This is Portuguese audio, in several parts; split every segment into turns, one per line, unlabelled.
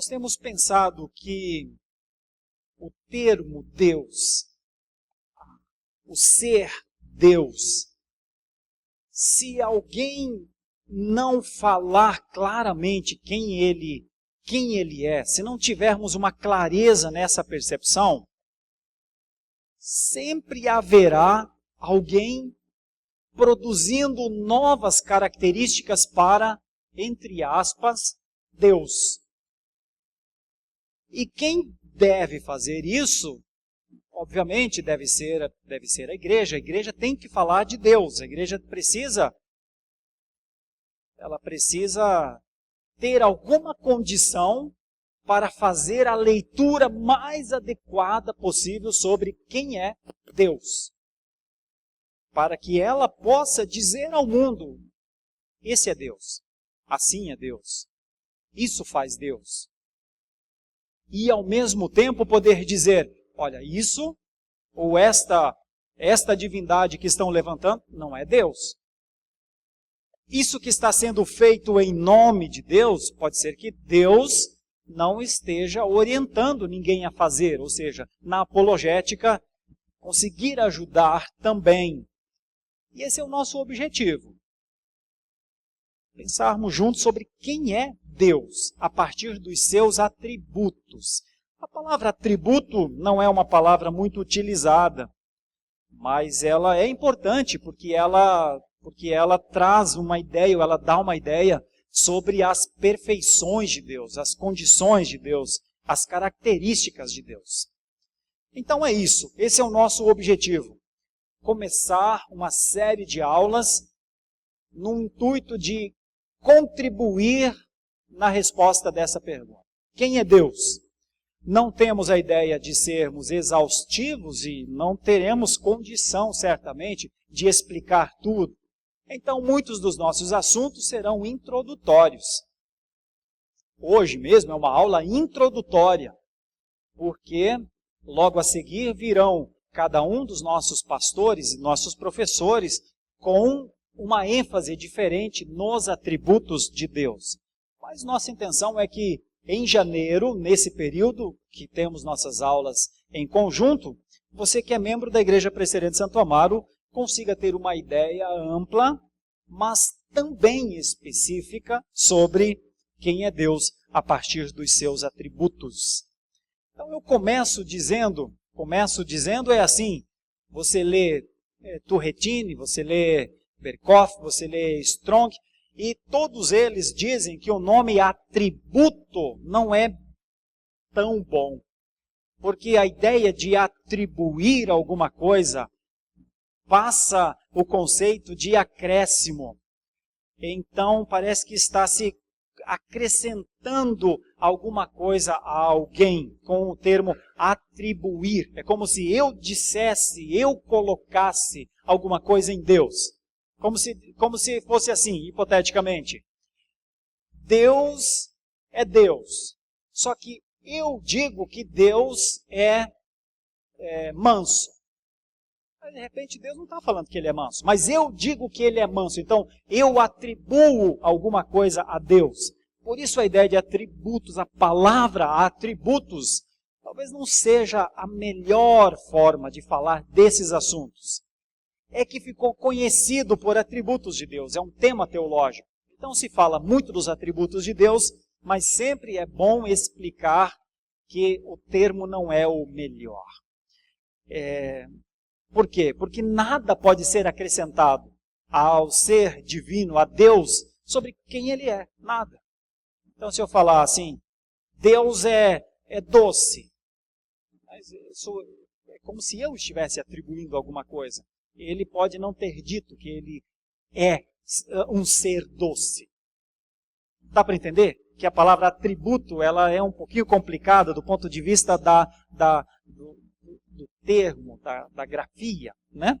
nós temos pensado que o termo Deus, o ser Deus, se alguém não falar claramente quem ele é, se não tivermos uma clareza nessa percepção, sempre haverá alguém produzindo novas características para, entre aspas, Deus. E quem deve fazer isso, obviamente, deve ser a igreja. A igreja tem que falar de Deus. A igreja precisa ter alguma condição para fazer a leitura mais adequada possível sobre quem é Deus. Para que ela possa dizer ao mundo, esse é Deus, assim é Deus, isso faz Deus. E ao mesmo tempo poder dizer, olha, isso ou esta divindade que estão levantando não é Deus. Isso que está sendo feito em nome de Deus, pode ser que Deus não esteja orientando ninguém a fazer, ou seja, na apologética, conseguir ajudar também. E esse é o nosso objetivo. Pensarmos juntos sobre quem é Deus, a partir dos seus atributos. A palavra atributo não é uma palavra muito utilizada, mas ela é importante porque ela traz uma ideia, ou ela dá uma ideia sobre as perfeições de Deus, as condições de Deus, as características de Deus. Então é isso, esse é o nosso objetivo. Começar uma série de aulas no intuito de contribuir na resposta dessa pergunta. Quem é Deus? Não temos a ideia de sermos exaustivos e não teremos condição, certamente, de explicar tudo. Então, muitos dos nossos assuntos serão introdutórios. Hoje mesmo é uma aula introdutória, porque logo a seguir virão cada um dos nossos pastores e nossos professores com uma ênfase diferente nos atributos de Deus. Mas nossa intenção é que em janeiro, nesse período que temos nossas aulas em conjunto, você que é membro da Igreja Presbiteriana de Santo Amaro consiga ter uma ideia ampla, mas também específica sobre quem é Deus a partir dos seus atributos. Então eu começo dizendo é assim, você lê Turretini, você lê Berkhoff, você lê Strong, e todos eles dizem que o nome atributo não é tão bom. Porque a ideia de atribuir alguma coisa passa o conceito de acréscimo. Então parece que está se acrescentando alguma coisa a alguém com o termo atribuir. É como se eu dissesse, eu colocasse alguma coisa em Deus. Como se fosse assim, hipoteticamente. Deus é Deus. Só que eu digo que Deus é manso. Mas, de repente, Deus não está falando que ele é manso. Mas eu digo que ele é manso. Então, eu atribuo alguma coisa a Deus. Por isso a ideia de atributos, a palavra atributos, talvez não seja a melhor forma de falar desses assuntos. É que ficou conhecido por atributos de Deus, é um tema teológico. Então se fala muito dos atributos de Deus, mas sempre é bom explicar que o termo não é o melhor. Por quê? Porque nada pode ser acrescentado ao ser divino, a Deus, sobre quem ele é, nada. Então se eu falar assim, Deus é doce, mas isso é como se eu estivesse atribuindo alguma coisa. Ele pode não ter dito que ele é um ser doce. Dá para entender? Que a palavra atributo ela é um pouquinho complicada do ponto de vista do termo, da grafia, né?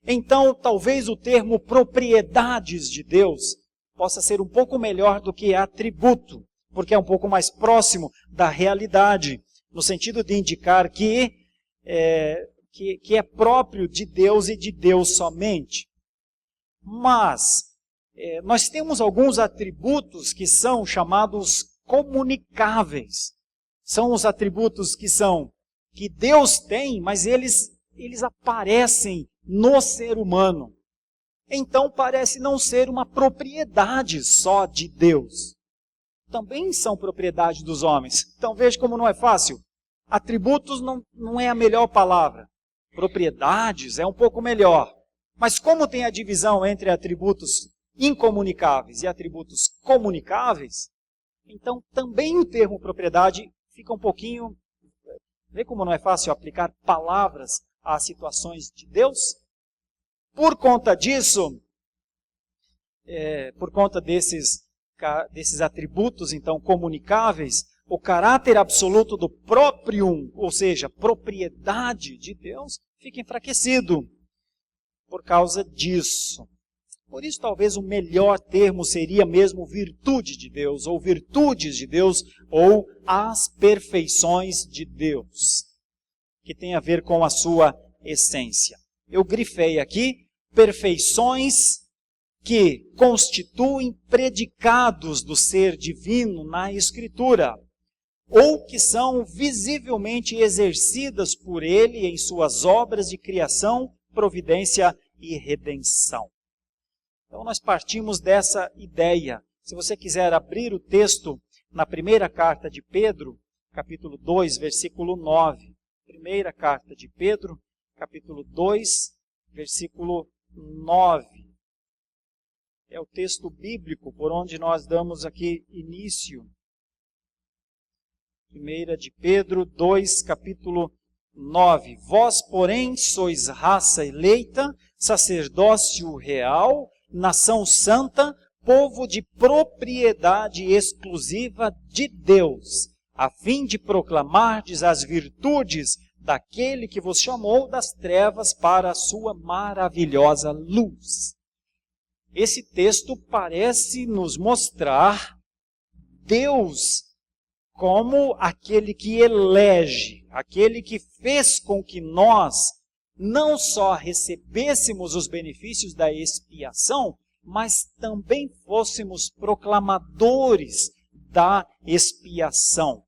Então, talvez o termo propriedades de Deus possa ser um pouco melhor do que atributo, porque é um pouco mais próximo da realidade, no sentido de indicar que é próprio de Deus e de Deus somente. Mas nós temos alguns atributos que são chamados comunicáveis. São os atributos que Deus tem, mas eles aparecem no ser humano. Então parece não ser uma propriedade só de Deus. Também são propriedade dos homens. Então veja como não é fácil. Atributos não é a melhor palavra. Propriedades é um pouco melhor. Mas como tem a divisão entre atributos incomunicáveis e atributos comunicáveis, então também o termo propriedade fica um pouquinho... Vê como não é fácil aplicar palavras às situações de Deus? Por conta disso, por conta desses atributos, então, comunicáveis, o caráter absoluto do próprio, ou seja, propriedade de Deus, fica enfraquecido por causa disso. Por isso, talvez o melhor termo seria mesmo virtude de Deus, ou virtudes de Deus, ou as perfeições de Deus, que tem a ver com a sua essência. Eu grifei aqui perfeições que constituem predicados do ser divino na Escritura, ou que são visivelmente exercidas por ele em suas obras de criação, providência e redenção. Então nós partimos dessa ideia. Se você quiser abrir o texto na primeira carta de Pedro, capítulo 2, versículo 9. Primeira carta de Pedro, capítulo 2, versículo 9. É o texto bíblico por onde nós damos aqui início. 1 de Pedro 2, capítulo 9. Vós, porém, sois raça eleita, sacerdócio real, nação santa, povo de propriedade exclusiva de Deus, a fim de proclamardes as virtudes daquele que vos chamou das trevas para a sua maravilhosa luz. Esse texto parece nos mostrar Deus como aquele que elege, aquele que fez com que nós não só recebêssemos os benefícios da expiação, mas também fôssemos proclamadores da expiação.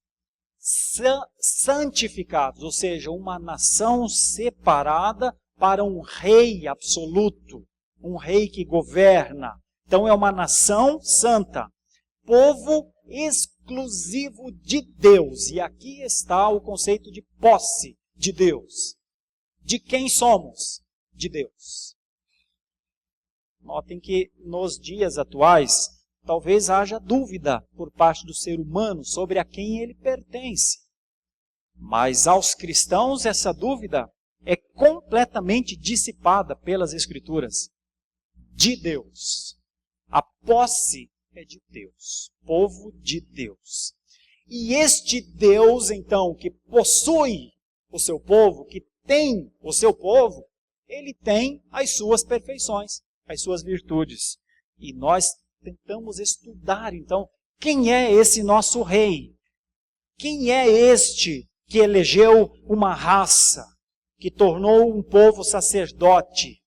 Santificados, ou seja, uma nação separada para um rei absoluto, um rei que governa. Então é uma nação santa, povo exclusivo de Deus. E aqui está o conceito de posse de Deus. De quem somos? De Deus. Notem que nos dias atuais, talvez haja dúvida por parte do ser humano sobre a quem ele pertence. Mas aos cristãos essa dúvida é completamente dissipada pelas Escrituras. De Deus. A posse é de Deus. Povo de Deus. E este Deus, então, que possui o seu povo, que tem o seu povo, ele tem as suas perfeições, as suas virtudes. E nós tentamos estudar, então, quem é esse nosso rei? Quem é este que elegeu uma raça, que tornou um povo sacerdote,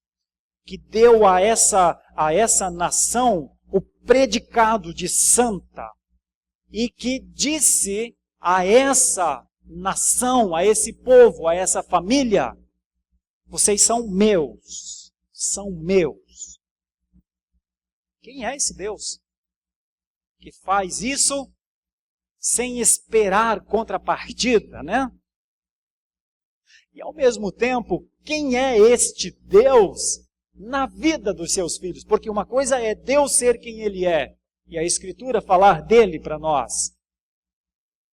que deu a essa nação o predicado de santa, e que disse a essa nação, a esse povo, a essa família: vocês são meus, são meus. Quem é esse Deus que faz isso sem esperar contrapartida, né? E ao mesmo tempo, quem é este Deus na vida dos seus filhos? Porque uma coisa é Deus ser quem Ele é, e a Escritura falar dele para nós.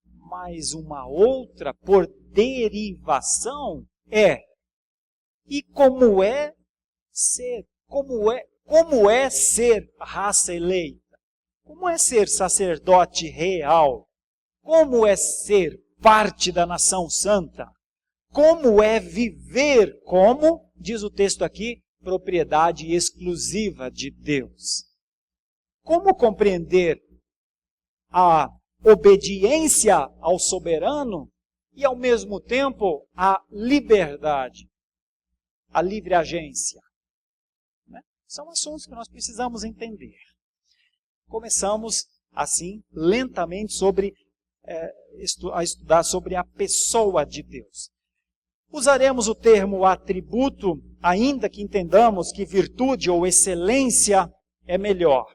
Mas uma outra, por derivação, e como é ser? Como é ser raça eleita? Como é ser sacerdote real? Como é ser parte da nação santa? Como é viver como, diz o texto aqui, propriedade exclusiva de Deus? Como compreender a obediência ao soberano e, ao mesmo tempo, a liberdade, a livre agência? São assuntos que nós precisamos entender. Começamos assim, lentamente, a estudar sobre a pessoa de Deus. Usaremos o termo atributo, ainda que entendamos que virtude ou excelência é melhor.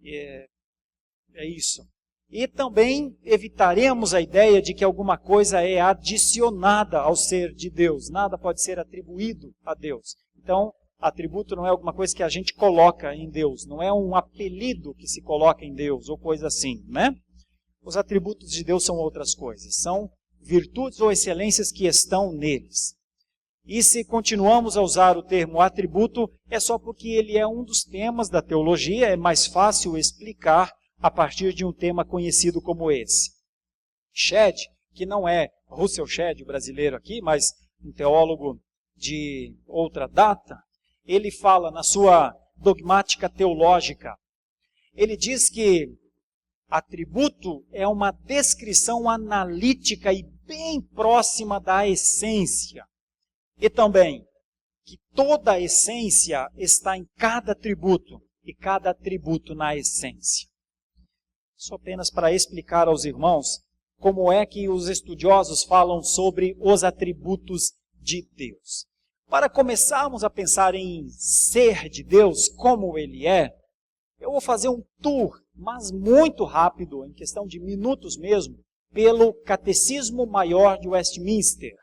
É isso. E também evitaremos a ideia de que alguma coisa é adicionada ao ser de Deus. Nada pode ser atribuído a Deus. Então, atributo não é alguma coisa que a gente coloca em Deus. Não é um apelido que se coloca em Deus ou coisa assim, né? Os atributos de Deus são outras coisas. São virtudes ou excelências que estão neles. E se continuamos a usar o termo atributo, é só porque ele é um dos temas da teologia, é mais fácil explicar a partir de um tema conhecido como esse. Shedd, que não é Russell Shedd, o brasileiro aqui, mas um teólogo de outra data, ele fala na sua dogmática teológica, ele diz que atributo é uma descrição analítica e bem próxima da essência. E também que toda a essência está em cada atributo e cada atributo na essência. Isso apenas para explicar aos irmãos como é que os estudiosos falam sobre os atributos de Deus. Para começarmos a pensar em ser de Deus, como Ele é, eu vou fazer um tour, mas muito rápido, em questão de minutos mesmo, pelo Catecismo Maior de Westminster.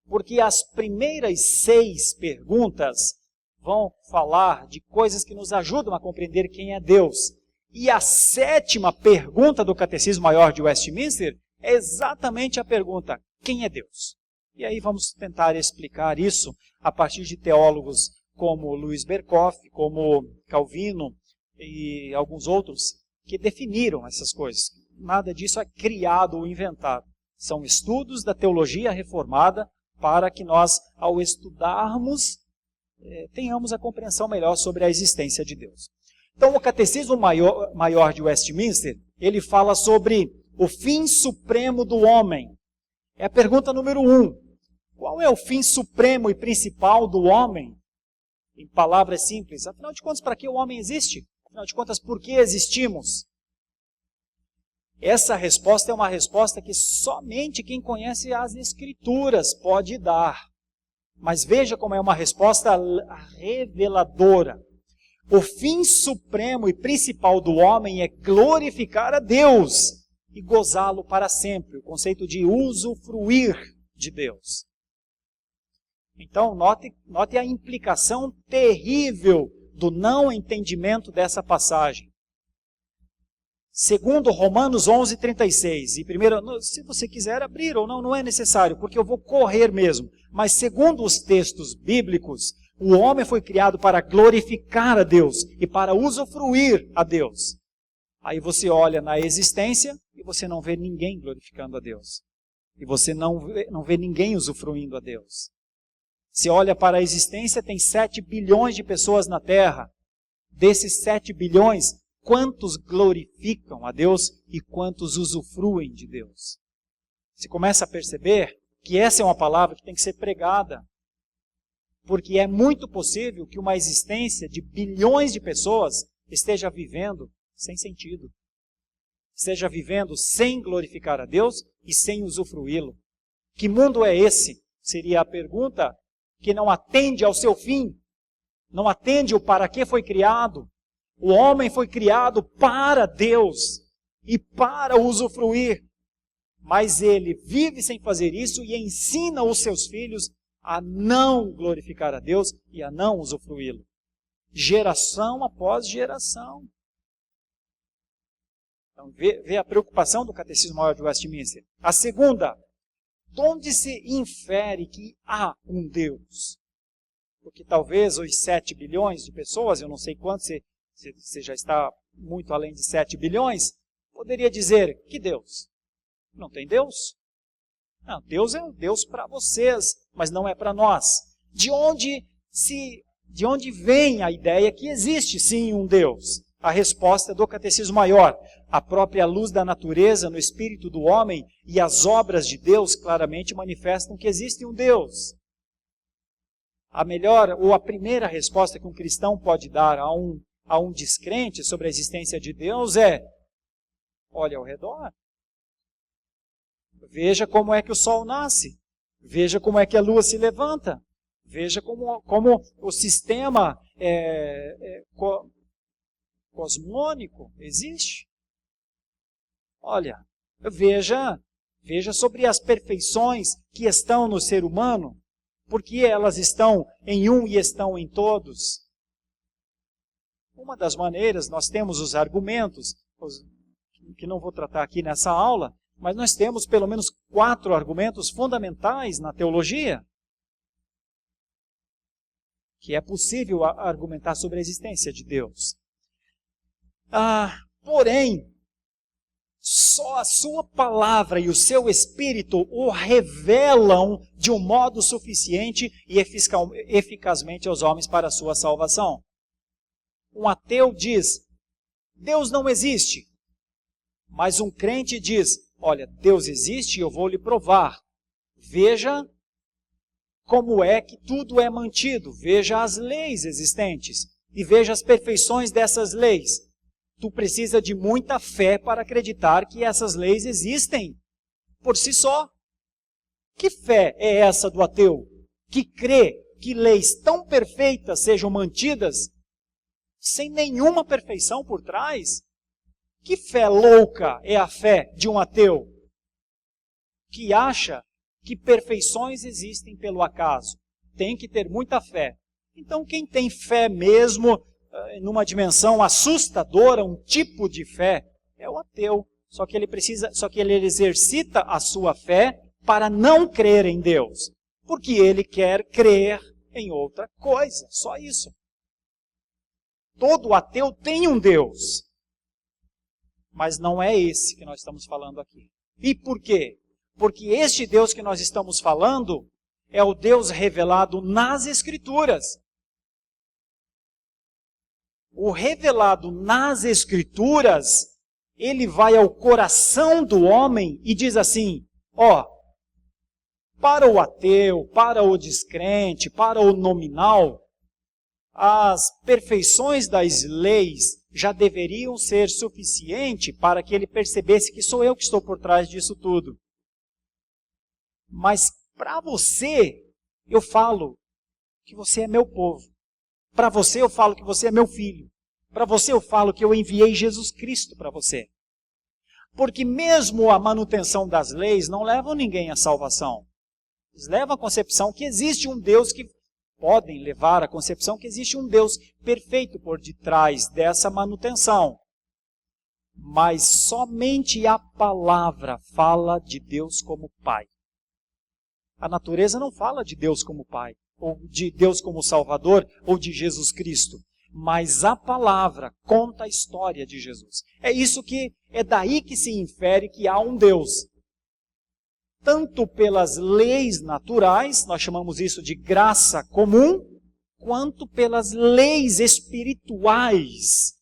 Porque as primeiras 6 perguntas vão falar de coisas que nos ajudam a compreender quem é Deus. E a 7ª pergunta do Catecismo Maior de Westminster é exatamente a pergunta: quem é Deus? E aí vamos tentar explicar isso a partir de teólogos como Louis Berkhof, como Calvino e alguns outros que definiram essas coisas. Nada disso é criado ou inventado. São estudos da teologia reformada para que nós, ao estudarmos, tenhamos a compreensão melhor sobre a existência de Deus. Então, o Catecismo Maior de Westminster, ele fala sobre o fim supremo do homem. É a pergunta número 1. Qual é o fim supremo e principal do homem? Em palavras simples, afinal de contas, para que o homem existe? Afinal de contas, por que existimos? Essa resposta é uma resposta que somente quem conhece as Escrituras pode dar. Mas veja como é uma resposta reveladora. O fim supremo e principal do homem é glorificar a Deus e gozá-lo para sempre. O conceito de usufruir de Deus. Então, note a implicação terrível do não entendimento dessa passagem. Segundo Romanos 11:36, e primeiro, se você quiser abrir ou não, não é necessário, porque eu vou correr mesmo. Mas segundo os textos bíblicos, o homem foi criado para glorificar a Deus e para usufruir a Deus. Aí você olha na existência e você não vê ninguém glorificando a Deus. E você não vê ninguém usufruindo a Deus. Se olha para a existência, tem 7 bilhões de pessoas na Terra. Desses 7 bilhões, quantos glorificam a Deus e quantos usufruem de Deus? Você começa a perceber que essa é uma palavra que tem que ser pregada. Porque é muito possível que uma existência de bilhões de pessoas esteja vivendo sem sentido. Esteja vivendo sem glorificar a Deus e sem usufruí-lo. Que mundo é esse? Seria a pergunta que não atende ao seu fim. Não atende o para que foi criado. O homem foi criado para Deus e para usufruir. Mas ele vive sem fazer isso e ensina os seus filhos a não glorificar a Deus e a não usufruí-lo. Geração após geração. Então, vê a preocupação do Catecismo Maior de Westminster. A segunda, de onde se infere que há um Deus? Porque talvez os 7 bilhões de pessoas, eu não sei quanto, você já está muito além de 7 bilhões, poderia dizer, que Deus? Não tem Deus? Não, Deus é um Deus para vocês, mas não é para nós. De onde vem a ideia que existe sim um Deus? A resposta do Catecismo Maior. A própria luz da natureza no espírito do homem e as obras de Deus claramente manifestam que existe um Deus. A melhor ou a primeira resposta que um cristão pode dar a a um descrente sobre a existência de Deus é: olhe ao redor. Veja como é que o sol nasce. Veja como é que a lua se levanta. Veja como o sistema cosmônico existe. Olha, veja sobre as perfeições que estão no ser humano, porque elas estão em um e estão em todos. Uma das maneiras, nós temos os argumentos, que não vou tratar aqui nessa aula, mas nós temos pelo menos 4 argumentos fundamentais na teologia, que é possível argumentar sobre a existência de Deus. Porém, só a sua palavra e o seu Espírito o revelam de um modo suficiente e eficazmente aos homens para a sua salvação. Um ateu diz: Deus não existe. Mas um crente diz: olha, Deus existe e eu vou lhe provar. Veja como é que tudo é mantido. Veja as leis existentes e veja as perfeições dessas leis. Tu precisa de muita fé para acreditar que essas leis existem por si só. Que fé é essa do ateu que crê que leis tão perfeitas sejam mantidas sem nenhuma perfeição por trás? Que fé louca é a fé de um ateu que acha que perfeições existem pelo acaso? Tem que ter muita fé. Então, quem tem fé mesmo, numa dimensão assustadora, um tipo de fé, é o ateu. Só que ele exercita a sua fé para não crer em Deus, porque ele quer crer em outra coisa, só isso. Todo ateu tem um Deus, mas não é esse que nós estamos falando aqui. E por quê? Porque este Deus que nós estamos falando é o Deus revelado nas Escrituras. O revelado nas Escrituras, ele vai ao coração do homem e diz assim: para o ateu, para o descrente, para o nominal, as perfeições das leis já deveriam ser suficiente para que ele percebesse que sou eu que estou por trás disso tudo. Mas para você, eu falo que você é meu povo. Para você, eu falo que você é meu filho. Para você, eu falo que eu enviei Jesus Cristo para você. Porque mesmo a manutenção das leis não leva ninguém à salvação. Eles levam a concepção que existe um Deus que... podem levar a concepção que existe um Deus perfeito por detrás dessa manutenção. Mas somente a palavra fala de Deus como Pai. A natureza não fala de Deus como Pai, ou de Deus como Salvador, ou de Jesus Cristo. Mas a palavra conta a história de Jesus. É daí que se infere que há um Deus. Tanto pelas leis naturais, nós chamamos isso de graça comum, quanto pelas leis espirituais.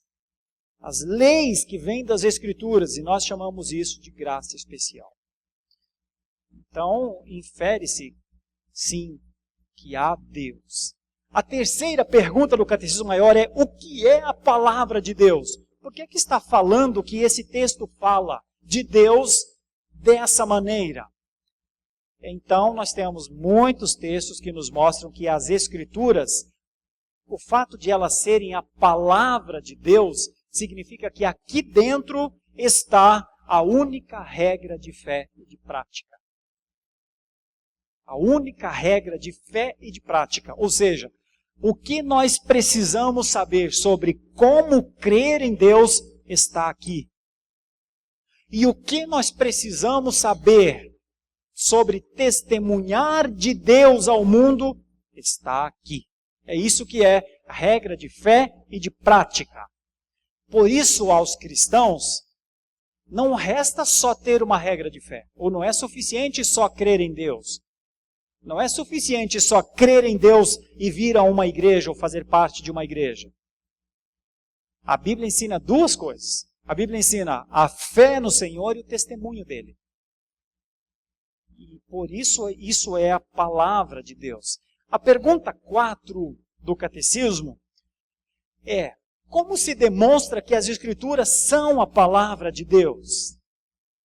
As leis que vêm das Escrituras, e nós chamamos isso de graça especial. Então, infere-se, sim, que há Deus. A terceira pergunta do Catecismo Maior é: o que é a palavra de Deus? Por que está falando que esse texto fala de Deus dessa maneira? Então, nós temos muitos textos que nos mostram que as Escrituras, o fato de elas serem a palavra de Deus, significa que aqui dentro está a única regra de fé e de prática. A única regra de fé e de prática. Ou seja, o que nós precisamos saber sobre como crer em Deus está aqui. E o que nós precisamos saber sobre testemunhar de Deus ao mundo está aqui. É isso que é a regra de fé e de prática. Por isso, aos cristãos, não resta só ter uma regra de fé, ou não é suficiente só crer em Deus. Não é suficiente só crer em Deus e vir a uma igreja ou fazer parte de uma igreja. A Bíblia ensina duas coisas. A Bíblia ensina a fé no Senhor e o testemunho dele. E por isso, isso é a palavra de Deus. A pergunta 4 do Catecismo é: Como se demonstra que as Escrituras são a palavra de Deus?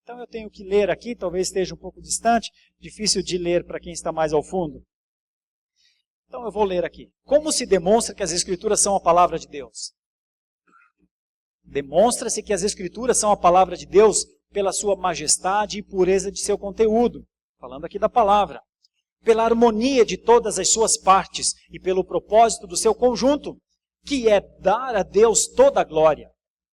Então eu tenho que ler aqui, talvez esteja um pouco distante, difícil de ler para quem está mais ao fundo. Então eu vou ler aqui. Como se demonstra que as Escrituras são a palavra de Deus? Demonstra-se que as Escrituras são a palavra de Deus pela sua majestade e pureza de seu conteúdo. Falando aqui da palavra. Pela harmonia de todas as suas partes e pelo propósito do seu conjunto, que é dar a Deus toda a glória.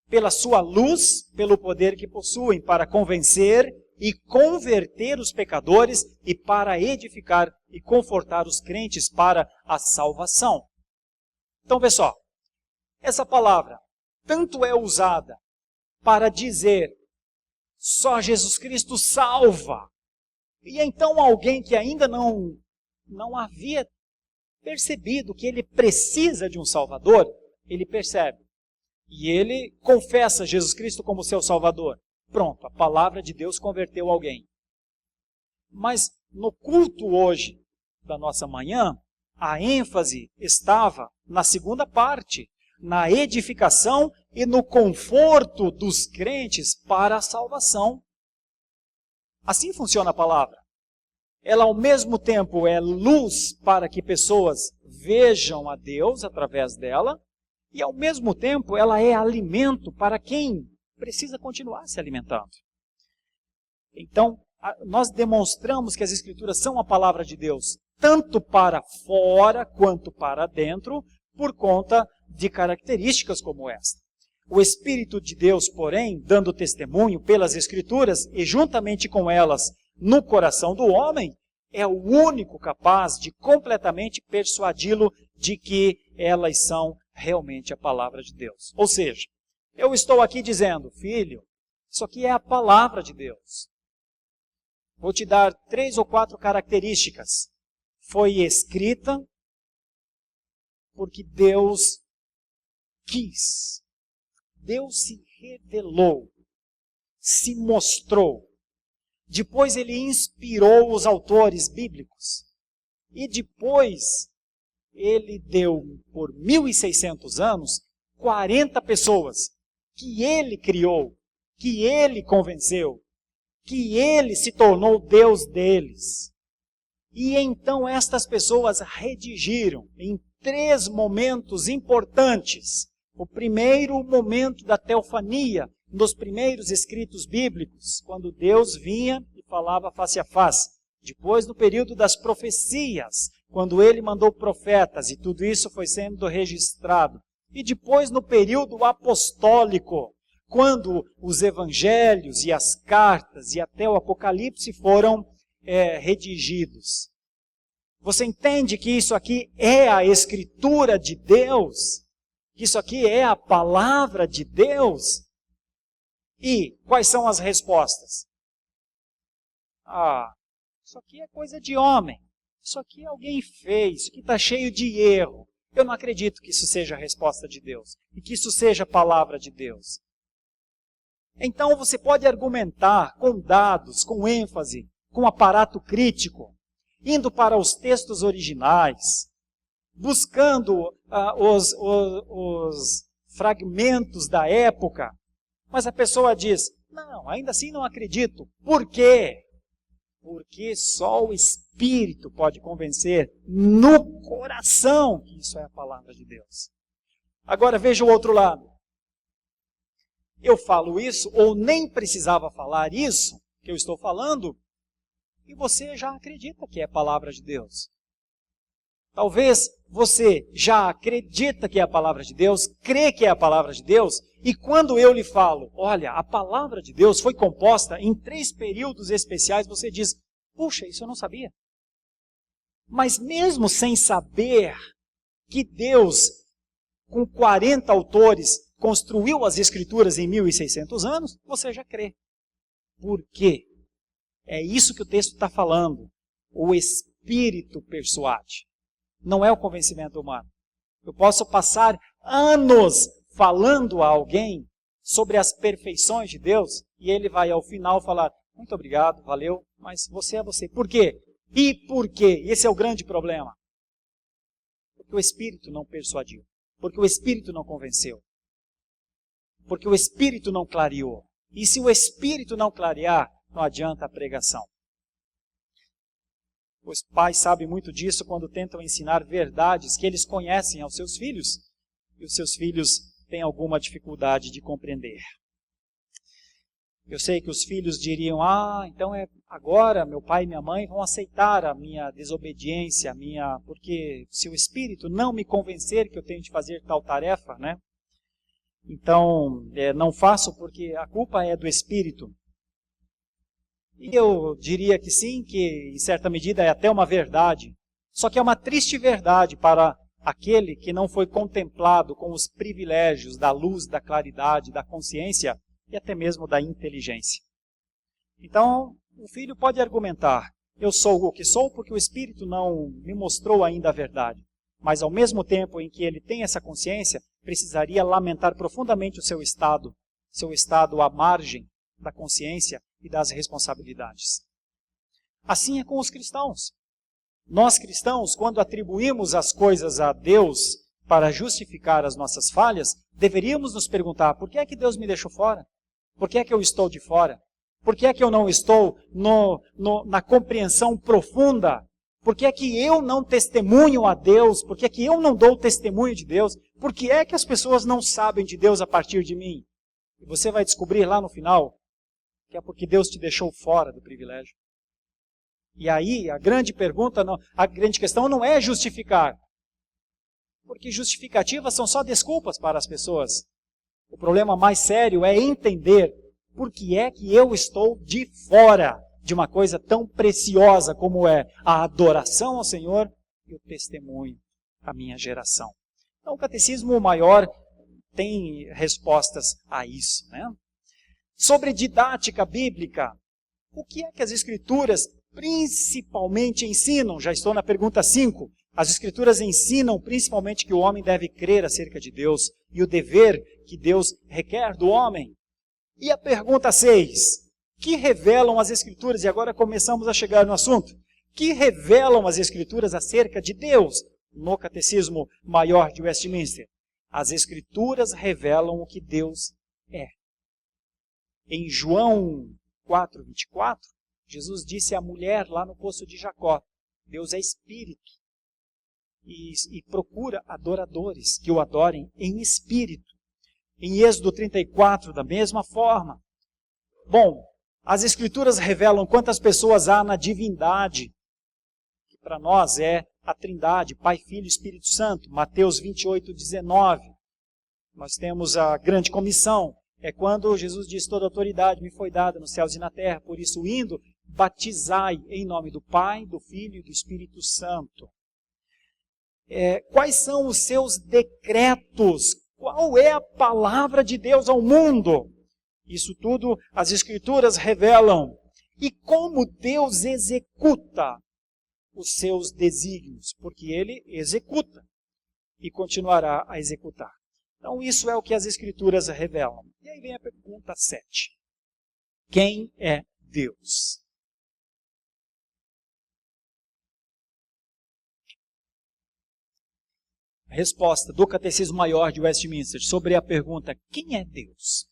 Pela sua luz, pelo poder que possuem para convencer e converter os pecadores e para edificar e confortar os crentes para a salvação. Então, pessoal, essa palavra tanto é usada para dizer só Jesus Cristo salva. E então alguém que ainda não havia percebido que ele precisa de um Salvador, ele percebe. E ele confessa Jesus Cristo como seu Salvador. Pronto, a palavra de Deus converteu alguém. Mas no culto hoje da nossa manhã, a ênfase estava na segunda parte, na edificação e no conforto dos crentes para a salvação. Assim funciona a palavra. Ela ao mesmo tempo é luz para que pessoas vejam a Deus através dela, e ao mesmo tempo ela é alimento para quem precisa continuar se alimentando. Então, nós demonstramos que as Escrituras são a palavra de Deus, tanto para fora quanto para dentro, por conta de características como esta. O Espírito de Deus, porém, dando testemunho pelas Escrituras e juntamente com elas no coração do homem, é o único capaz de completamente persuadi-lo de que elas são realmente a palavra de Deus. Ou seja, eu estou aqui dizendo, filho, isso aqui é a palavra de Deus. Vou te dar 3 ou 4 características. Foi escrita porque Deus quis. Deus se revelou, se mostrou. Depois ele inspirou os autores bíblicos. E depois ele deu, por 1.600 anos, 40 pessoas que ele criou, que ele convenceu, que ele se tornou Deus deles. E então estas pessoas redigiram em 3 momentos importantes. O primeiro momento da teofania, nos primeiros escritos bíblicos, quando Deus vinha e falava face a face. Depois, no período das profecias, quando ele mandou profetas e tudo isso foi sendo registrado. E depois, no período apostólico, quando os evangelhos e as cartas e até o Apocalipse foram redigidos. Você entende que isso aqui é a Escritura de Deus? Que isso aqui é a palavra de Deus? E quais são as respostas? Isso aqui é coisa de homem. Isso aqui alguém fez. Isso aqui está cheio de erro. Eu não acredito que isso seja a resposta de Deus. E que isso seja a palavra de Deus. Então você pode argumentar com dados, com ênfase, com aparato crítico, indo para os textos originais, buscando os fragmentos da época. Mas a pessoa diz, não, ainda assim não acredito. Por quê? Porque só o Espírito pode convencer no coração que isso é a palavra de Deus. Agora veja o outro lado. Eu falo isso, ou nem precisava falar isso que eu estou falando, e você já acredita que é a palavra de Deus. Talvez você já acredita que é a palavra de Deus, crê que é a palavra de Deus, e quando eu lhe falo, olha, a palavra de Deus foi composta em 3 períodos especiais, você diz, puxa, isso eu não sabia. Mas mesmo sem saber que Deus, com 40 autores, construiu as Escrituras em 1.600 anos, você já crê. Por quê? É isso que o texto está falando. O Espírito persuade. Não é o convencimento humano. Eu posso passar anos falando a alguém sobre as perfeições de Deus e ele vai ao final falar, muito obrigado, valeu, mas você é você. Por quê? E por quê? Esse é o grande problema. Porque o Espírito não persuadiu. Porque o Espírito não convenceu. porque o Espírito não clareou. E se o Espírito não clarear, não adianta a pregação. Os pais sabem muito disso quando tentam ensinar verdades que eles conhecem aos seus filhos, e os seus filhos têm alguma dificuldade de compreender. Eu sei que os filhos diriam, então agora meu pai e minha mãe vão aceitar a minha desobediência, porque se o Espírito não me convencer que eu tenho de fazer tal tarefa, né? Então, não faço porque a culpa é do Espírito. E eu diria que sim, que em certa medida é até uma verdade. Só que é uma triste verdade para aquele que não foi contemplado com os privilégios da luz, da claridade, da consciência e até mesmo da inteligência. Então, o filho pode argumentar, eu sou o que sou porque o Espírito não me mostrou ainda a verdade. Mas ao mesmo tempo em que ele tem essa consciência, precisaria lamentar profundamente o seu estado à margem da consciência e das responsabilidades. Assim é com os cristãos. Nós cristãos, quando atribuímos as coisas a Deus para justificar as nossas falhas, deveríamos nos perguntar, por que é que Deus me deixou fora? Por que é que eu estou de fora? Por que é que eu não estou na compreensão profunda? Por que é que eu não testemunho a Deus? Por que é que eu não dou testemunho de Deus? Por que é que as pessoas não sabem de Deus a partir de mim? E você vai descobrir lá no final que é porque Deus te deixou fora do privilégio. E aí a grande questão não é justificar. Porque justificativas são só desculpas para as pessoas. O problema mais sério é entender por que é que eu estou de fora de uma coisa tão preciosa como é a adoração ao Senhor e o testemunho à minha geração. Então o Catecismo Maior tem respostas a isso, né? Sobre didática bíblica, o que é que as Escrituras principalmente ensinam? Já estou na pergunta 5. As Escrituras ensinam principalmente que o homem deve crer acerca de Deus e o dever que Deus requer do homem. E a pergunta 6. Que revelam as Escrituras? E agora começamos a chegar no assunto. Que revelam as Escrituras acerca de Deus no Catecismo Maior de Westminster? As Escrituras revelam o que Deus é. Em João 4:24, Jesus disse à mulher lá no poço de Jacó, Deus é Espírito e procura adoradores que o adorem em Espírito. Em Êxodo 34, da mesma forma. Bom, as Escrituras revelam quantas pessoas há na divindade, que para nós é a Trindade, Pai, Filho e Espírito Santo. Mateus 28:19. Nós temos a grande comissão. É quando Jesus diz, toda autoridade me foi dada nos céus e na terra, por isso indo, batizai em nome do Pai, do Filho e do Espírito Santo. Quais são os seus decretos? Qual é a palavra de Deus ao mundo? Isso tudo as Escrituras revelam. E como Deus executa os seus desígnios? Porque Ele executa e continuará a executar. Então isso é o que as Escrituras revelam. E aí vem a pergunta 7. Quem é Deus? A resposta do Catecismo Maior de Westminster sobre a pergunta, quem é Deus?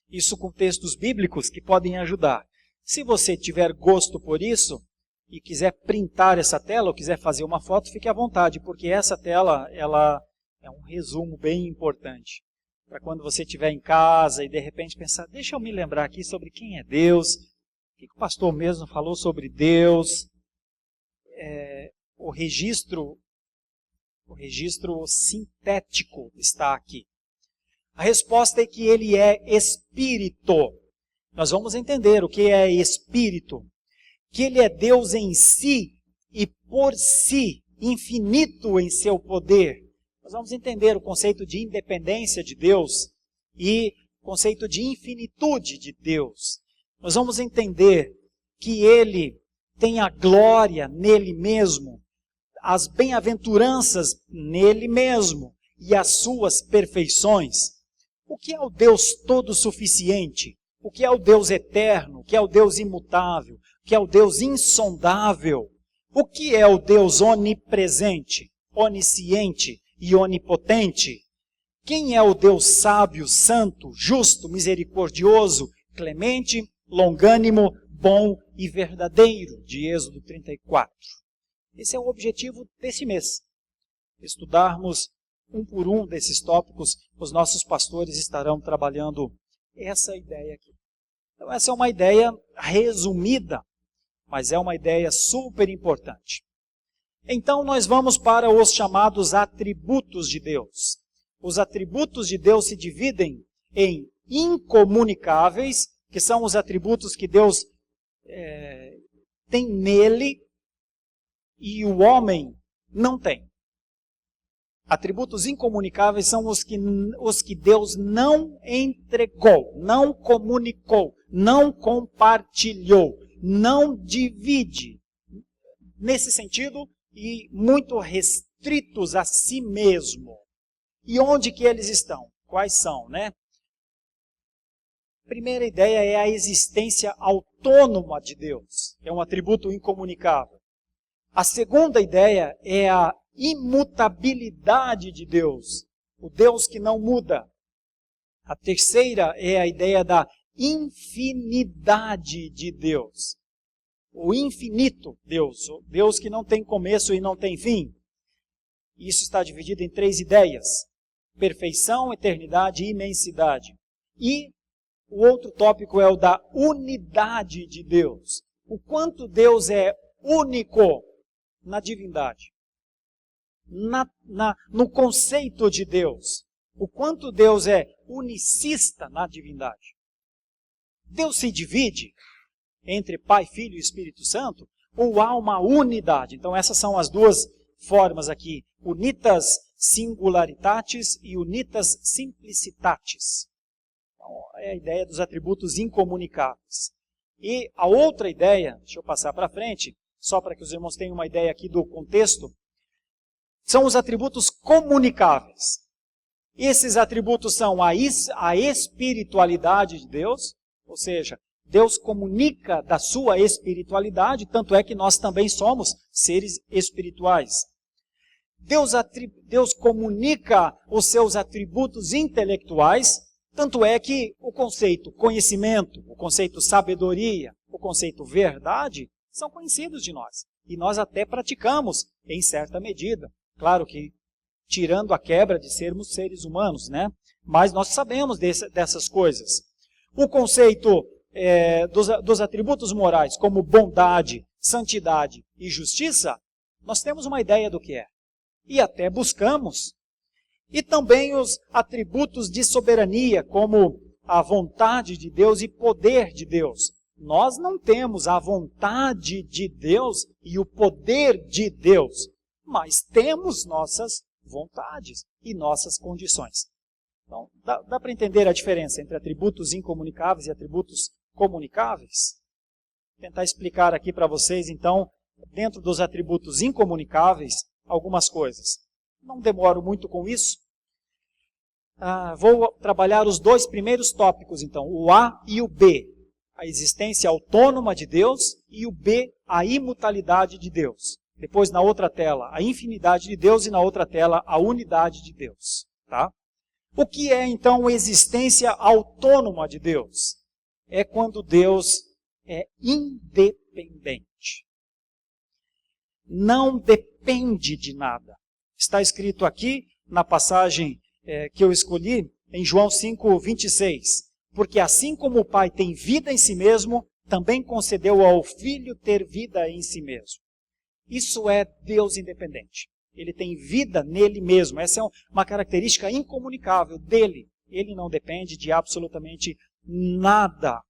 Isso com textos bíblicos que podem ajudar. Se você tiver gosto por isso e quiser printar essa tela ou quiser fazer uma foto, fique à vontade, porque essa tela ela é um resumo bem importante. Para quando você estiver em casa e de repente pensar, deixa eu me lembrar aqui sobre quem é Deus, o que o pastor mesmo falou sobre Deus, o registro sintético está aqui. A resposta é que ele é Espírito. Nós vamos entender o que é Espírito. Que ele é Deus em si e por si, infinito em seu poder. Nós vamos entender o conceito de independência de Deus e o conceito de infinitude de Deus. Nós vamos entender que ele tem a glória nele mesmo, as bem-aventuranças nele mesmo e as suas perfeições. O que é o Deus todo-suficiente? O que é o Deus eterno? O que é o Deus imutável? O que é o Deus insondável? O que é o Deus onipresente, onisciente e onipotente? Quem é o Deus sábio, santo, justo, misericordioso, clemente, longânimo, bom e verdadeiro, de Êxodo 34. Esse é o objetivo desse mês. Estudarmos um por um desses tópicos, os nossos pastores estarão trabalhando essa ideia aqui. Então essa é uma ideia resumida, mas é uma ideia super importante. Então nós vamos para os chamados atributos de Deus. Os atributos de Deus se dividem em incomunicáveis, que são os atributos que Deus tem nele e o homem não tem. Atributos incomunicáveis são os que Deus não entregou, não comunicou, não compartilhou, não divide. Nesse sentido, e muito restritos a si mesmo. E onde que eles estão? Quais são, né? Primeira ideia é a existência autônoma de Deus. É um atributo incomunicável. A segunda ideia é a imutabilidade de Deus. O Deus que não muda. A terceira é a ideia da infinidade de Deus. O infinito Deus. O Deus que não tem começo e não tem fim. Isso está dividido em 3 ideias. Perfeição, eternidade e imensidade. E o outro tópico é o da unidade de Deus. O quanto Deus é único na divindade. No conceito de Deus. O quanto Deus é unicista na divindade. Deus se divide entre Pai, Filho e Espírito Santo, ou há uma unidade? Então essas são as duas formas aqui. Unitas singularitatis e unitas simplicitatis. Então, é a ideia dos atributos incomunicáveis. E a outra ideia, deixa eu passar para frente, só para que os irmãos tenham uma ideia aqui do contexto, são os atributos comunicáveis. Esses atributos são a espiritualidade de Deus, ou seja, Deus comunica da sua espiritualidade, tanto é que nós também somos seres espirituais. Deus comunica os seus atributos intelectuais, tanto é que o conceito conhecimento, o conceito sabedoria, o conceito verdade, são conhecidos de nós. E nós até praticamos em certa medida. Claro que tirando a quebra de sermos seres humanos, né? Mas nós sabemos dessas coisas. O conceito dos atributos morais, como bondade, santidade e justiça, nós temos uma ideia do que é. E até buscamos. E também os atributos de soberania, como a vontade de Deus e poder de Deus. Nós não temos a vontade de Deus e o poder de Deus, mas temos nossas vontades e nossas condições. Então, dá para entender a diferença entre atributos incomunicáveis e atributos comunicáveis? Vou tentar explicar aqui para vocês, então, dentro dos atributos incomunicáveis, algumas coisas. Não demoro muito com isso. Vou trabalhar os 2 primeiros tópicos, então, o A e o B. A existência autônoma de Deus e o B, a imutabilidade de Deus. Depois, na outra tela, a infinidade de Deus e na outra tela, a unidade de Deus. Tá? O que é, então, a existência autônoma de Deus? É quando Deus é independente. Não depende de nada. Está escrito aqui, na passagem que eu escolhi, em João 5:26. Porque assim como o Pai tem vida em si mesmo, também concedeu ao Filho ter vida em si mesmo. Isso é Deus independente. Ele tem vida nele mesmo. Essa é uma característica incomunicável dele. Ele não depende de absolutamente nada.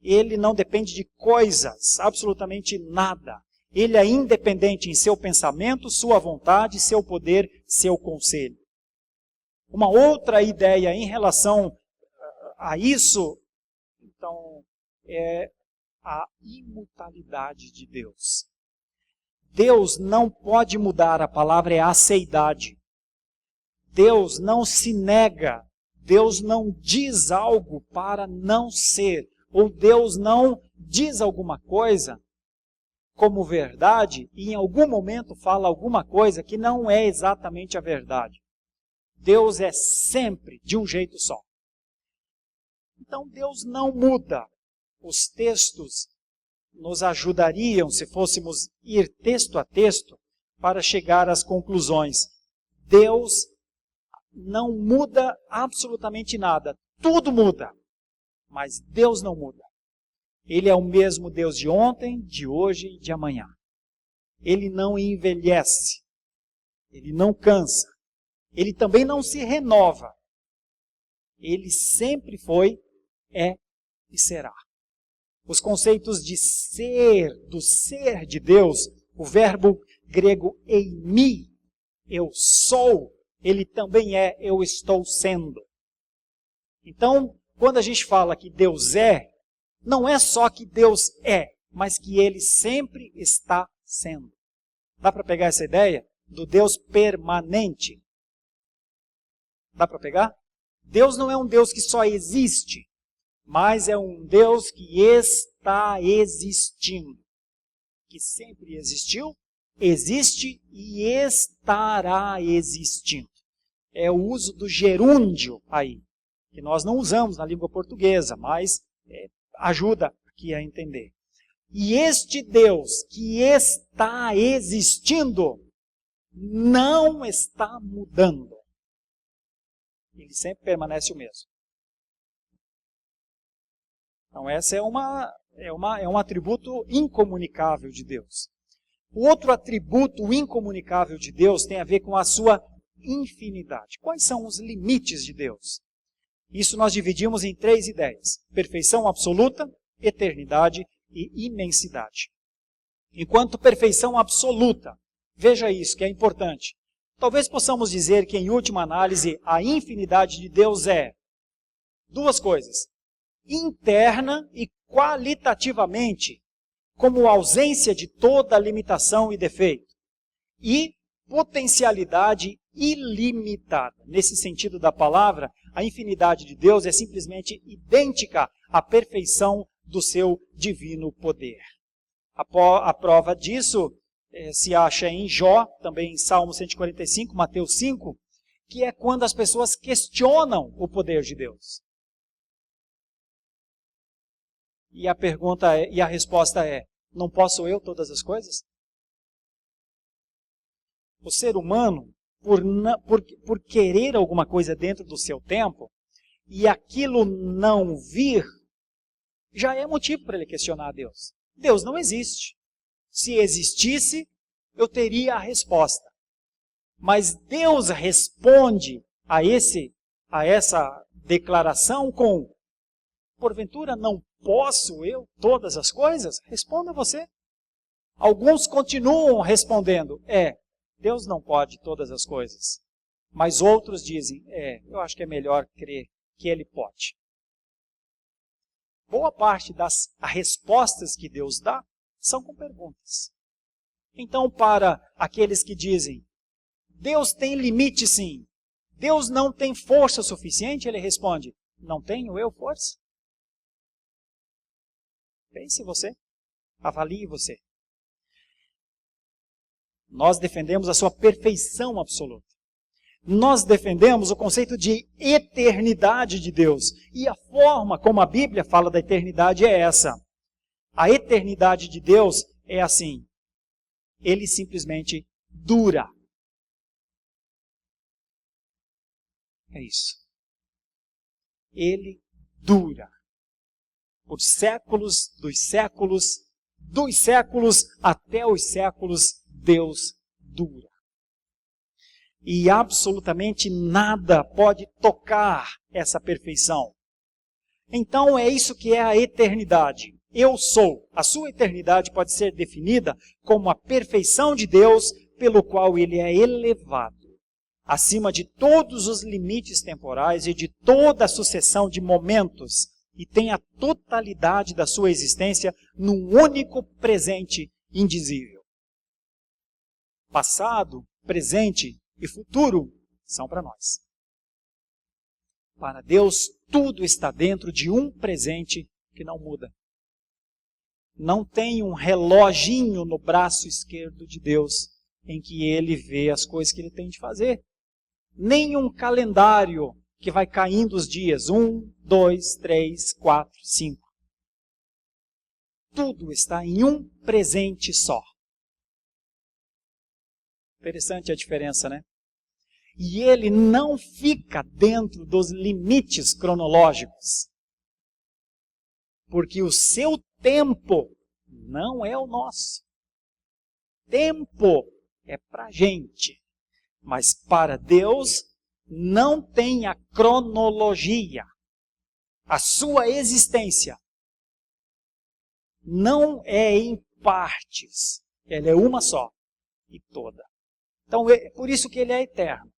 Ele não depende de coisas, absolutamente nada. Ele é independente em seu pensamento, sua vontade, seu poder, seu conselho. Uma outra ideia em relação a isso, então, é a imutabilidade de Deus. Deus não pode mudar, a palavra é aceidade. Deus não se nega, Deus não diz algo para não ser, ou Deus não diz alguma coisa como verdade e em algum momento fala alguma coisa que não é exatamente a verdade. Deus é sempre de um jeito só. Então Deus não muda. Os textos nos ajudariam, se fôssemos ir texto a texto, para chegar às conclusões. Deus não muda absolutamente nada. Tudo muda, mas Deus não muda. Ele é o mesmo Deus de ontem, de hoje e de amanhã. Ele não envelhece. Ele não cansa. Ele também não se renova. Ele sempre foi, é e será. Os conceitos de ser, do ser de Deus, o verbo grego eimi, eu sou, ele também é, eu estou sendo. Então, quando a gente fala que Deus é, não é só que Deus é, mas que ele sempre está sendo. Dá para pegar essa ideia do Deus permanente? Dá para pegar? Deus não é um Deus que só existe, mas é um Deus que está existindo. Que sempre existiu, existe e estará existindo. É o uso do gerúndio aí, que nós não usamos na língua portuguesa, mas ajuda aqui a entender. E este Deus que está existindo, não está mudando. Ele sempre permanece o mesmo. Então, essa é um atributo incomunicável de Deus. O outro atributo incomunicável de Deus tem a ver com a sua infinidade. Quais são os limites de Deus? Isso nós dividimos em 3 ideias. Perfeição absoluta, eternidade e imensidade. Enquanto perfeição absoluta, veja isso que é importante. Talvez possamos dizer que, em última análise, a infinidade de Deus é 2 coisas. Interna e qualitativamente, como ausência de toda limitação e defeito. E potencialidade ilimitada. Nesse sentido da palavra, a infinidade de Deus é simplesmente idêntica à perfeição do seu divino poder. A prova disso se acha em Jó, também em Salmo 145, Mateus 5, que é quando as pessoas questionam o poder de Deus. E a resposta é: não posso eu todas as coisas? O ser humano, por querer alguma coisa dentro do seu tempo, e aquilo não vir, já é motivo para ele questionar a Deus. Deus não existe. Se existisse, eu teria a resposta. Mas Deus responde a essa declaração com: porventura não posso eu todas as coisas? Responda você. Alguns continuam respondendo: Deus não pode todas as coisas. Mas outros dizem: eu acho que é melhor crer que Ele pode. Boa parte das respostas que Deus dá são com perguntas. Então, para aqueles que dizem: Deus tem limite sim, Deus não tem força suficiente, ele responde: não tenho eu força? Pense você, avalie você. Nós defendemos a sua perfeição absoluta. Nós defendemos o conceito de eternidade de Deus. E a forma como a Bíblia fala da eternidade é essa. A eternidade de Deus é assim: ele simplesmente dura. É isso. Ele dura. Por séculos, dos séculos até os séculos, Deus dura. E absolutamente nada pode tocar essa perfeição. Então é isso que é a eternidade. Eu sou. A sua eternidade pode ser definida como a perfeição de Deus, pelo qual ele é elevado acima de todos os limites temporais e de toda a sucessão de momentos, e tem a totalidade da sua existência num único presente indizível. Passado, presente e futuro são para nós. Para Deus, tudo está dentro de um presente que não muda. Não tem um reloginho no braço esquerdo de Deus em que ele vê as coisas que ele tem de fazer. nem um calendário que vai caindo os dias. 1, 2, 3, 4, 5. Tudo está em um presente só. Interessante a diferença, né? E ele não fica dentro dos limites cronológicos. Porque o seu tempo não é o nosso. Tempo é para a gente. Mas para Deus não tem a cronologia. A sua existência não é em partes. Ela é uma só e toda. Então é por isso que ele é eterno.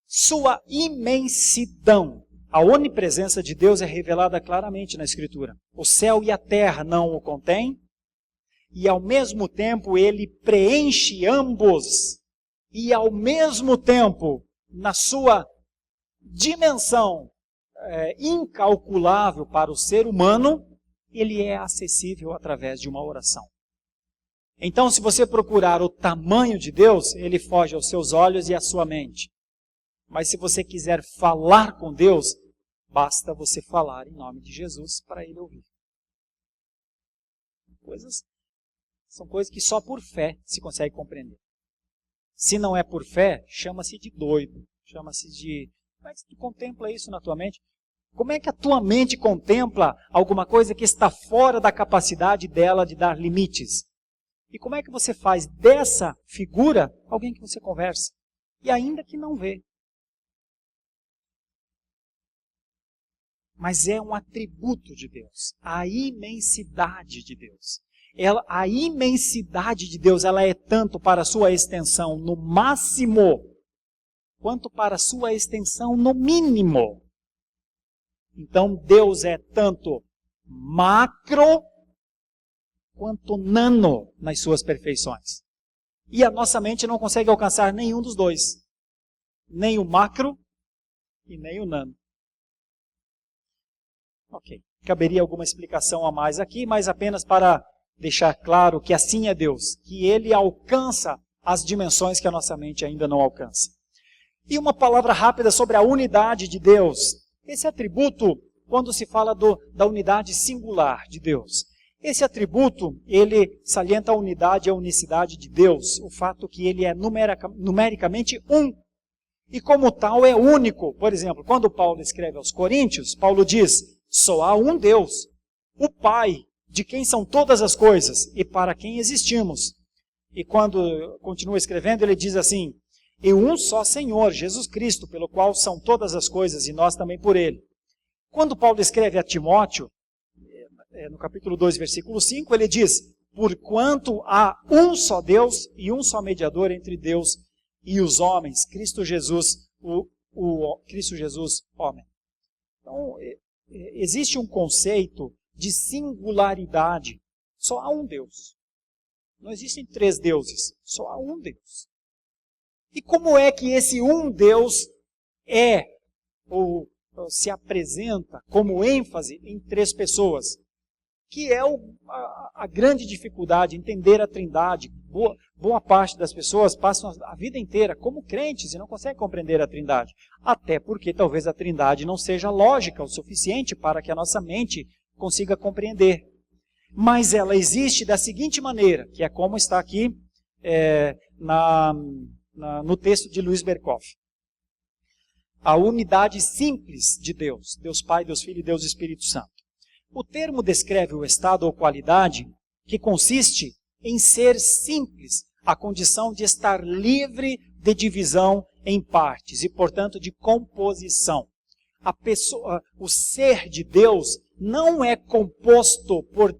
Sua imensidão. A onipresença de Deus é revelada claramente na Escritura. O céu e a terra não o contêm, e ao mesmo tempo ele preenche ambos, e ao mesmo tempo, na sua dimensão incalculável para o ser humano, ele é acessível através de uma oração. Então, se você procurar o tamanho de Deus, ele foge aos seus olhos e à sua mente. Mas se você quiser falar com Deus, basta você falar em nome de Jesus para ele ouvir. São coisas que só por fé se consegue compreender. Se não é por fé, chama-se de doido. Chama-se de... Como é que tu contempla isso na tua mente? Como é que a tua mente contempla alguma coisa que está fora da capacidade dela de dar limites? E como é que você faz dessa figura alguém que você conversa? E ainda que não vê. Mas é um atributo de Deus, a imensidade de Deus. A imensidade de Deus ela é tanto para a sua extensão no máximo, quanto para a sua extensão no mínimo. Então Deus é tanto macro, quanto nano nas suas perfeições. E a nossa mente não consegue alcançar nenhum dos dois. Nem o macro e nem o nano. Ok. Caberia alguma explicação a mais aqui, mas apenas para deixar claro que assim é Deus, que Ele alcança as dimensões que a nossa mente ainda não alcança. E uma palavra rápida sobre a unidade de Deus. Esse atributo, quando se fala da unidade singular de Deus, esse atributo, ele salienta a unidade e a unicidade de Deus, o fato que Ele é numericamente um. E como tal é único. Por exemplo, quando Paulo escreve aos Coríntios, Paulo diz: só há um Deus, o Pai, de quem são todas as coisas e para quem existimos. E quando continua escrevendo, ele diz assim: e um só Senhor, Jesus Cristo, pelo qual são todas as coisas e nós também por Ele. Quando Paulo escreve a Timóteo, no capítulo 2, versículo 5, ele diz: porquanto há um só Deus e um só mediador entre Deus e os homens, Cristo Jesus, Cristo Jesus, homem. Então, existe um conceito de singularidade. Só há um Deus. Não existem três deuses. Só há um Deus. E como é que esse um Deus ou se apresenta como ênfase em três pessoas? Que é a grande dificuldade, entender a Trindade. Boa parte das pessoas passam a vida inteira como crentes e não conseguem compreender a Trindade. Até porque talvez a Trindade não seja lógica o suficiente para que a nossa mente consiga compreender. Mas ela existe da seguinte maneira, que é como está aqui no texto de Luiz Berkoff. A unidade simples de Deus, Deus Pai, Deus Filho e Deus Espírito Santo. O termo descreve o estado ou qualidade que consiste em ser simples, a condição de estar livre de divisão em partes e, portanto, de composição. O ser de Deus não é composto por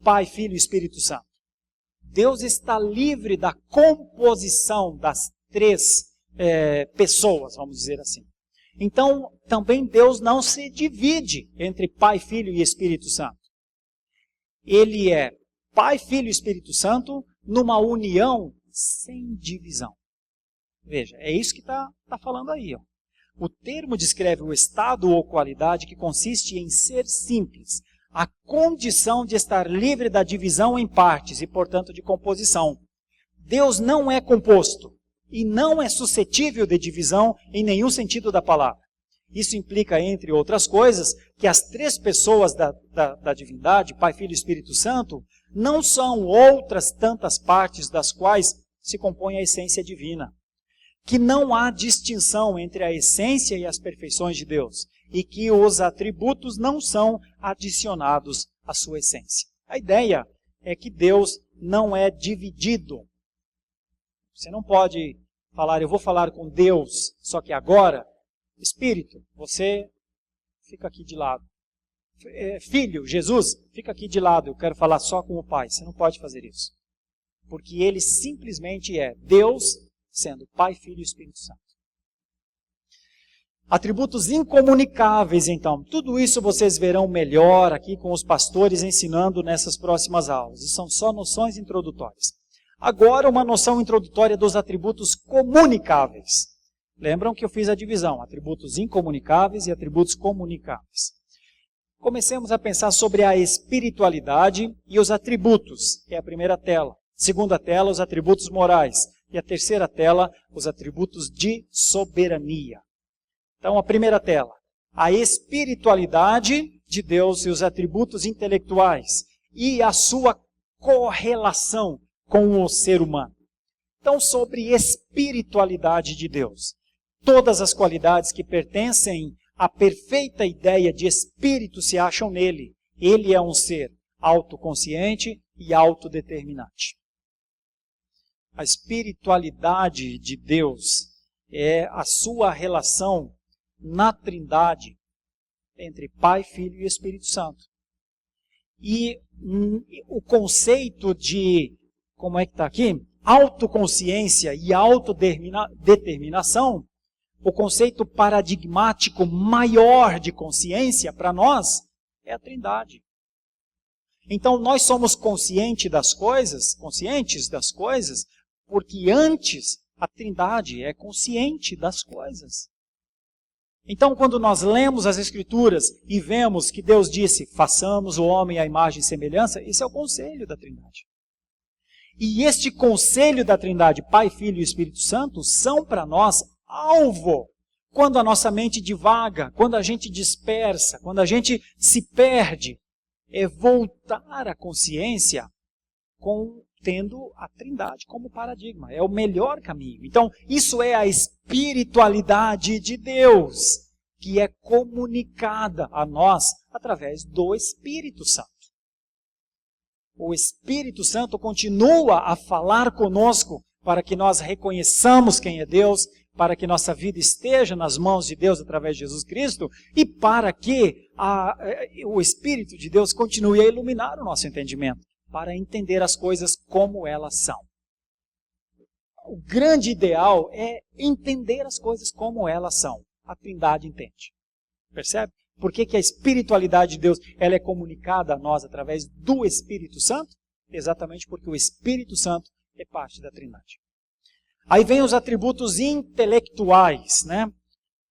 Pai, Filho e Espírito Santo. Deus está livre da composição das três pessoas, vamos dizer assim. Então, também Deus não se divide entre Pai, Filho e Espírito Santo. Ele é Pai, Filho e Espírito Santo numa união sem divisão. Veja, é isso que está falando aí. Ó. O termo descreve o estado ou qualidade que consiste em ser simples, a condição de estar livre da divisão em partes e, portanto, de composição. Deus não é composto. e não é suscetível de divisão em nenhum sentido da palavra. Isso implica, entre outras coisas, que as três pessoas da divindade, Pai, Filho e Espírito Santo, não são outras tantas partes das quais se compõe a essência divina. Que não há distinção entre a essência e as perfeições de Deus, e que os atributos não são adicionados à sua essência. A ideia é que Deus não é dividido. Você não pode falar, eu vou falar com Deus, só que agora, Espírito, você fica aqui de lado. Filho, Jesus, fica aqui de lado, eu quero falar só com o Pai. Você não pode fazer isso. Porque ele simplesmente é Deus, sendo Pai, Filho e Espírito Santo. Atributos incomunicáveis, então. Tudo isso vocês verão melhor aqui com os pastores ensinando nessas próximas aulas. E são só noções introdutórias. Agora, uma noção introdutória dos atributos comunicáveis. Lembram que eu fiz a divisão, atributos incomunicáveis e atributos comunicáveis. Comecemos a pensar sobre a espiritualidade e os atributos, que é a primeira tela. Segunda tela, os atributos morais. E a terceira tela, os atributos de soberania. Então, a primeira tela, a espiritualidade de Deus e os atributos intelectuais e a sua correlação com o ser humano. Então, sobre espiritualidade de Deus. Todas as qualidades que pertencem à perfeita ideia de espírito se acham nele. Ele é um ser autoconsciente e autodeterminante. A espiritualidade de Deus é a sua relação na Trindade entre Pai, Filho e Espírito Santo. E o conceito de, como é que está aqui? Autoconsciência e autodeterminação, o conceito paradigmático maior de consciência para nós é a Trindade. Então nós somos conscientes das coisas, porque antes a Trindade é consciente das coisas. Então quando nós lemos as Escrituras e vemos que Deus disse, façamos o homem à imagem e semelhança, esse é o conselho da Trindade. E este conselho da Trindade, Pai, Filho e Espírito Santo, são para nós alvo. Quando a nossa mente divaga, quando a gente dispersa, quando a gente se perde, é voltar a consciência tendo a Trindade como paradigma. É o melhor caminho. Então, isso é a espiritualidade de Deus, que é comunicada a nós através do Espírito Santo. O Espírito Santo continua a falar conosco para que nós reconheçamos quem é Deus, para que nossa vida esteja nas mãos de Deus através de Jesus Cristo e para que o Espírito de Deus continue a iluminar o nosso entendimento, para entender as coisas como elas são. O grande ideal é entender as coisas como elas são. A Trindade entende. Percebe? Por que a espiritualidade de Deus ela é comunicada a nós através do Espírito Santo? Exatamente porque o Espírito Santo é parte da Trindade. Aí vem os atributos intelectuais, né?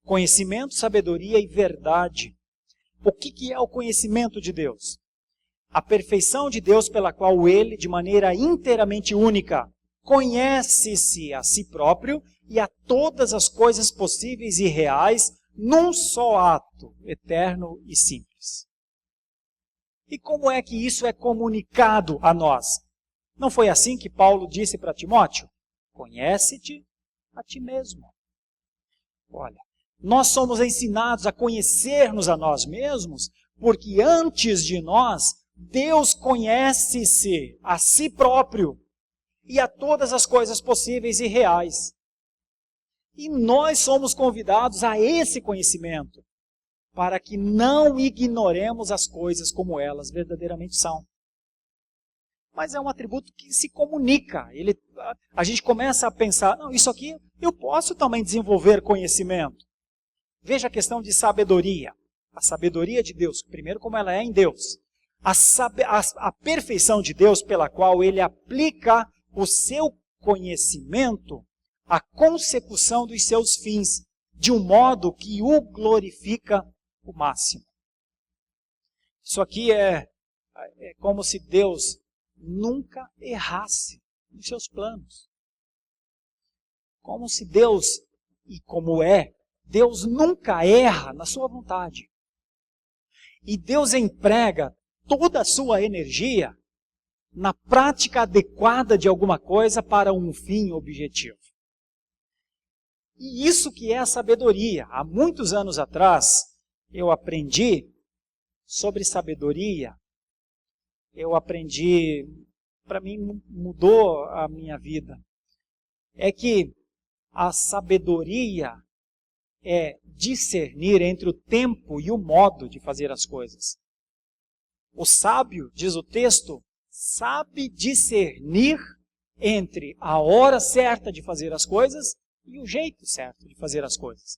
Conhecimento, sabedoria e verdade. O que é o conhecimento de Deus? A perfeição de Deus pela qual Ele, de maneira inteiramente única, conhece-se a si próprio e a todas as coisas possíveis e reais num só ato, eterno e simples. E como é que isso é comunicado a nós? Não foi assim que Paulo disse para Timóteo? Conhece-te a ti mesmo. Olha, nós somos ensinados a conhecer-nos a nós mesmos, porque antes de nós, Deus conhece-se a si próprio e a todas as coisas possíveis e reais. E nós somos convidados a esse conhecimento, para que não ignoremos as coisas como elas verdadeiramente são. Mas é um atributo que se comunica. A gente começa a pensar, não, isso aqui eu posso também desenvolver conhecimento. Veja a questão de sabedoria. A sabedoria de Deus, primeiro como ela é em Deus. A perfeição de Deus pela qual Ele aplica o seu conhecimento à consecução dos seus fins, de um modo que o glorifica o máximo. Isso aqui é como se Deus nunca errasse nos seus planos. Como se Deus, e como é, Deus nunca erra na sua vontade. E Deus emprega toda a sua energia na prática adequada de alguma coisa para um fim objetivo. E isso que é a sabedoria. Há muitos anos atrás, eu aprendi sobre sabedoria. Eu aprendi, para mim mudou a minha vida. É que a sabedoria é discernir entre o tempo e o modo de fazer as coisas. O sábio, diz o texto, sabe discernir entre a hora certa de fazer as coisas e o jeito certo de fazer as coisas.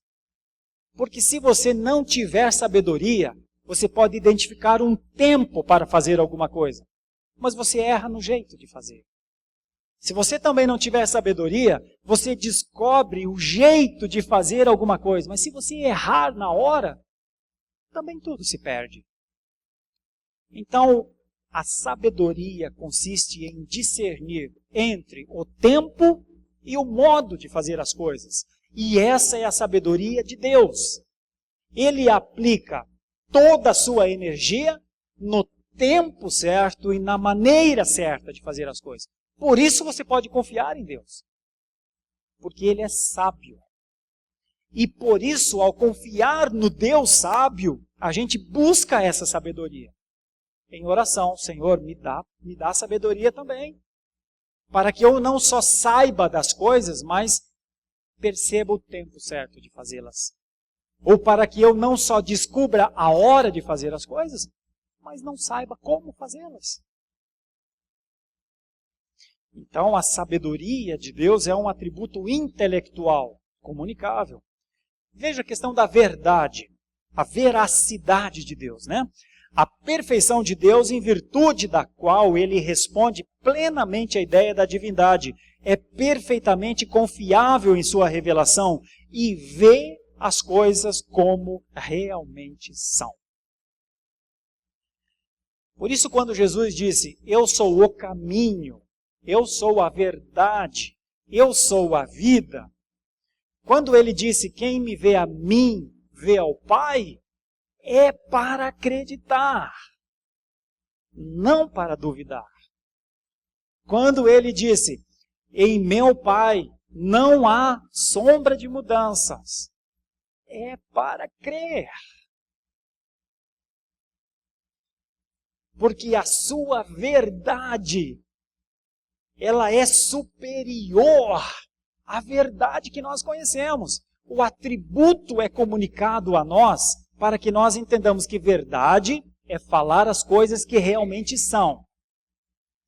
Porque se você não tiver sabedoria, você pode identificar um tempo para fazer alguma coisa, mas você erra no jeito de fazer. Se você também não tiver sabedoria, você descobre o jeito de fazer alguma coisa, mas se você errar na hora, também tudo se perde. Então, a sabedoria consiste em discernir entre o tempo e o modo de fazer as coisas. E essa é a sabedoria de Deus. Ele aplica toda a sua energia no tempo certo e na maneira certa de fazer as coisas. Por isso você pode confiar em Deus. Porque Ele é sábio. E por isso, ao confiar no Deus sábio, a gente busca essa sabedoria. Em oração, Senhor, me dá sabedoria também. Para que eu não só saiba das coisas, mas perceba o tempo certo de fazê-las. Ou para que eu não só descubra a hora de fazer as coisas, mas não saiba como fazê-las. Então, a sabedoria de Deus é um atributo intelectual, comunicável. Veja a questão da verdade, a veracidade de Deus, né? A perfeição de Deus, em virtude da qual Ele responde plenamente à ideia da divindade, é perfeitamente confiável em sua revelação e vê as coisas como realmente são. Por isso, quando Jesus disse, eu sou o caminho, eu sou a verdade, eu sou a vida, quando Ele disse, quem me vê a mim, vê ao Pai, é para acreditar, não para duvidar. Quando Ele disse, em meu Pai não há sombra de mudanças, é para crer. Porque a sua verdade, ela é superior à verdade que nós conhecemos. O atributo é comunicado a nós para que nós entendamos que verdade é falar as coisas que realmente são.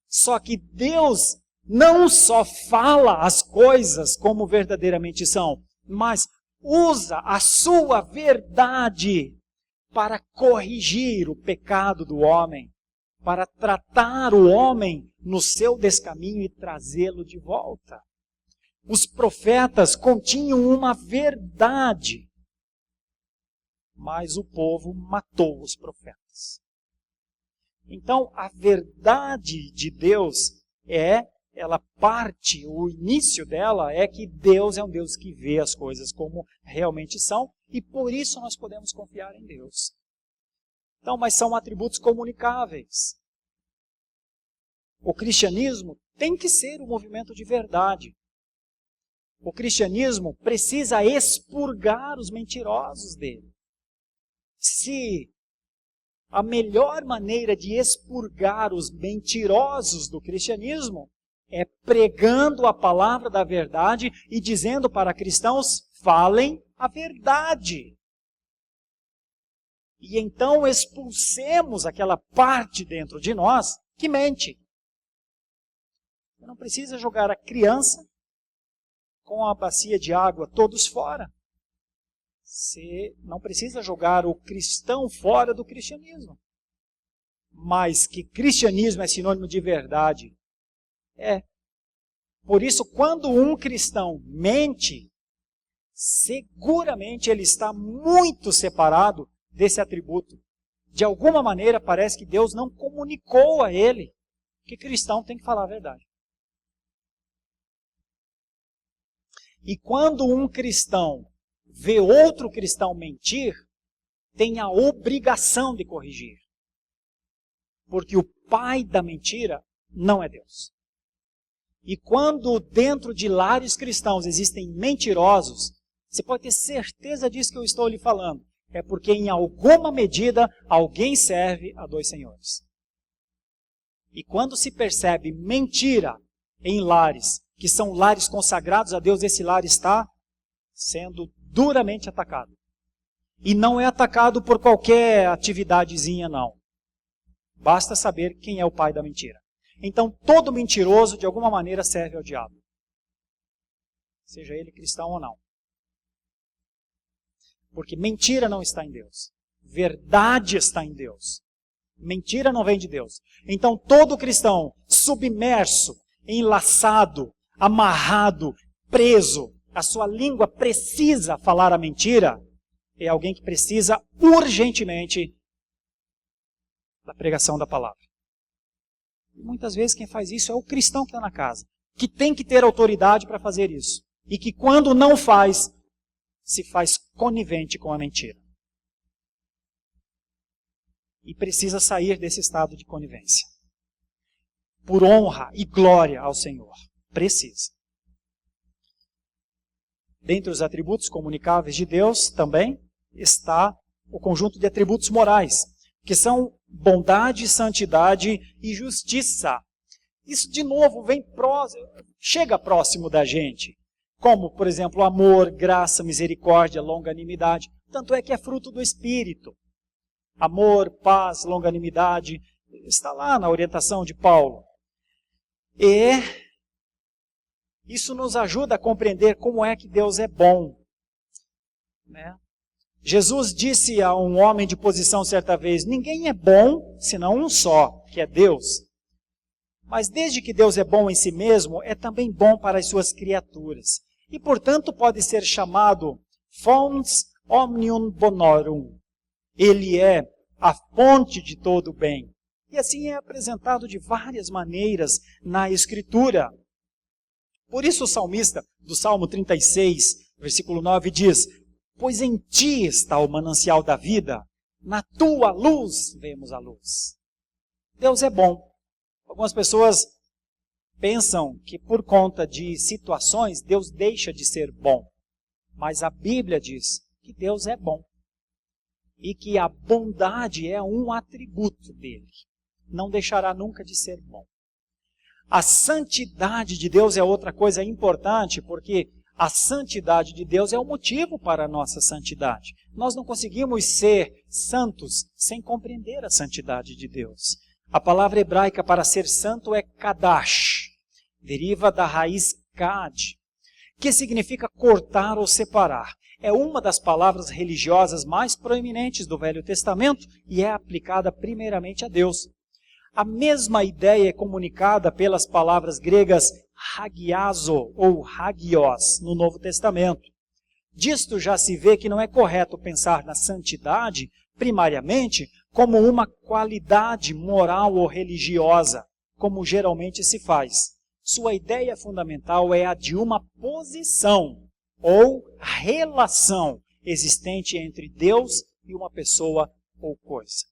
Só que Deus não só fala as coisas como verdadeiramente são, mas usa a sua verdade para corrigir o pecado do homem, para tratar o homem no seu descaminho e trazê-lo de volta. Os profetas continham uma verdade, mas o povo matou os profetas. Então, a verdade de Deus ela parte, o início dela é que Deus é um Deus que vê as coisas como realmente são, e por isso nós podemos confiar em Deus. Então, mas são atributos comunicáveis. O cristianismo tem que ser um movimento de verdade. O cristianismo precisa expurgar os mentirosos dele. Se a melhor maneira de expurgar os mentirosos do cristianismo é pregando a palavra da verdade e dizendo para cristãos, falem a verdade. E então expulsemos aquela parte dentro de nós que mente. Você não precisa jogar a criança com a bacia de água todos fora. Você não precisa jogar o cristão fora do cristianismo. Mas que cristianismo é sinônimo de verdade. É. Por isso, quando um cristão mente, seguramente ele está muito separado desse atributo. De alguma maneira, parece que Deus não comunicou a ele que cristão tem que falar a verdade. E quando um cristão vê outro cristão mentir, tem a obrigação de corrigir. Porque o pai da mentira não é Deus. E quando dentro de lares cristãos existem mentirosos, você pode ter certeza disso que eu estou lhe falando. É porque em alguma medida alguém serve a dois senhores. E quando se percebe mentira em lares, que são lares consagrados a Deus, esse lar está sendo duramente atacado. E não é atacado por qualquer atividadezinha, não. Basta saber quem é o pai da mentira. Então, todo mentiroso, de alguma maneira, serve ao diabo. Seja ele cristão ou não. Porque mentira não está em Deus. Verdade está em Deus. Mentira não vem de Deus. Então, todo cristão submerso, enlaçado, amarrado, preso, a sua língua precisa falar a mentira, é alguém que precisa urgentemente da pregação da palavra. E muitas vezes quem faz isso é o cristão que está na casa, que tem que ter autoridade para fazer isso. E que quando não faz, se faz conivente com a mentira. E precisa sair desse estado de conivência. Por honra e glória ao Senhor. Precisa. Dentre os atributos comunicáveis de Deus também está o conjunto de atributos morais, que são bondade, santidade e justiça. Isso, de novo, chega próximo da gente. Como, por exemplo, amor, graça, misericórdia, longanimidade. Tanto é que é fruto do Espírito. Amor, paz, longanimidade, está lá na orientação de Paulo. E isso nos ajuda a compreender como é que Deus é bom. Né? Jesus disse a um homem de posição certa vez, ninguém é bom senão um só, que é Deus. Mas desde que Deus é bom em si mesmo, é também bom para as suas criaturas. E, portanto, pode ser chamado Fons Omnium Bonorum. Ele é a fonte de todo o bem. E assim é apresentado de várias maneiras na Escritura. Por isso o salmista, do Salmo 36, versículo 9, diz, pois em ti está o manancial da vida, na tua luz vemos a luz. Deus é bom. Algumas pessoas pensam que por conta de situações, Deus deixa de ser bom. Mas a Bíblia diz que Deus é bom. E que a bondade é um atributo dele. Não deixará nunca de ser bom. A santidade de Deus é outra coisa importante, porque a santidade de Deus é o motivo para a nossa santidade. Nós não conseguimos ser santos sem compreender a santidade de Deus. A palavra hebraica para ser santo é kadash, deriva da raiz kad, que significa cortar ou separar. É uma das palavras religiosas mais proeminentes do Velho Testamento e é aplicada primeiramente a Deus. A mesma ideia é comunicada pelas palavras gregas hagiazo ou hagios no Novo Testamento. Disto já se vê que não é correto pensar na santidade, primariamente, como uma qualidade moral ou religiosa, como geralmente se faz. Sua ideia fundamental é a de uma posição ou relação existente entre Deus e uma pessoa ou coisa.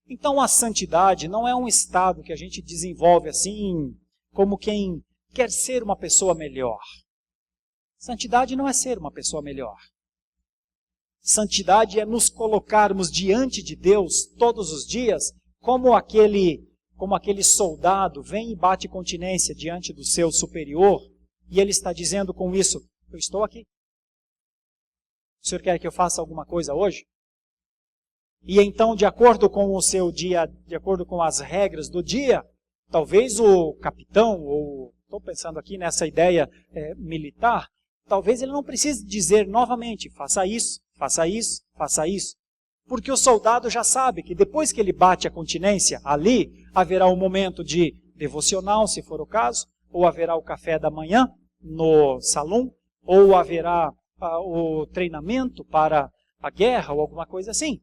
Então a santidade não é um estado que a gente desenvolve assim, como quem quer ser uma pessoa melhor. Santidade não é ser uma pessoa melhor. Santidade é nos colocarmos diante de Deus todos os dias, como aquele soldado vem e bate continência diante do seu superior, e ele está dizendo com isso, eu estou aqui. O senhor quer que eu faça alguma coisa hoje? E então, de acordo com o seu dia, de acordo com as regras do dia, talvez o capitão, ou estou pensando aqui nessa ideia militar, talvez ele não precise dizer novamente, faça isso, faça isso, faça isso. Porque o soldado já sabe que depois que ele bate a continência, ali haverá um momento de devocional, se for o caso, ou haverá o café da manhã no salão, ou haverá o treinamento para a guerra ou alguma coisa assim.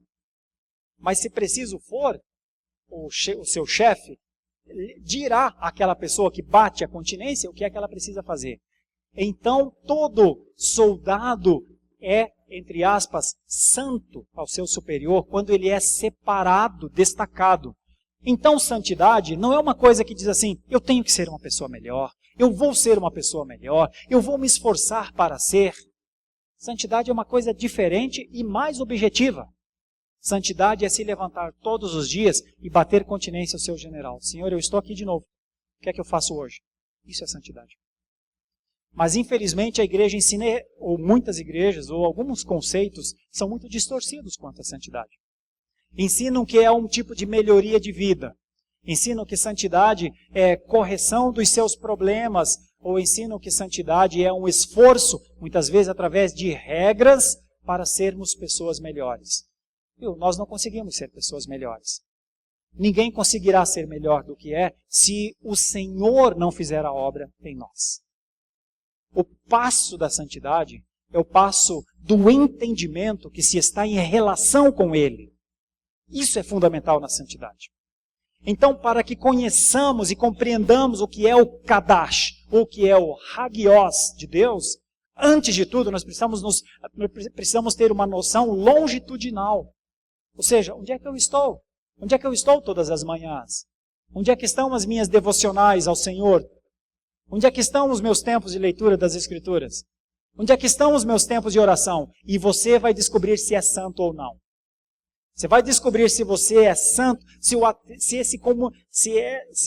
Mas se preciso for, o seu chefe dirá àquela pessoa que bate a continência o que é que ela precisa fazer. Então todo soldado é, entre aspas, santo ao seu superior quando ele é separado, destacado. Então santidade não é uma coisa que diz assim, eu tenho que ser uma pessoa melhor, eu vou ser uma pessoa melhor, eu vou me esforçar para ser. Santidade é uma coisa diferente e mais objetiva. Santidade é se levantar todos os dias e bater continência ao seu general. Senhor, eu estou aqui de novo. O que é que eu faço hoje? Isso é santidade. Mas infelizmente a igreja ensina, ou muitas igrejas, ou alguns conceitos, são muito distorcidos quanto à santidade. Ensinam que é um tipo de melhoria de vida. Ensinam que santidade é correção dos seus problemas, ou ensinam que santidade é um esforço, muitas vezes através de regras, para sermos pessoas melhores. Nós não conseguimos ser pessoas melhores. Ninguém conseguirá ser melhor do que é se o Senhor não fizer a obra em nós. O passo da santidade é o passo do entendimento que se está em relação com Ele. Isso é fundamental na santidade. Então, para que conheçamos e compreendamos o que é o Kadash, ou o que é o Hagios de Deus, antes de tudo, nós precisamos ter uma noção longitudinal. Ou seja, onde é que eu estou? Onde é que eu estou todas as manhãs? Onde é que estão as minhas devocionais ao Senhor? Onde é que estão os meus tempos de leitura das Escrituras? Onde é que estão os meus tempos de oração? E você vai descobrir se é santo ou não. Você vai descobrir se você é santo, se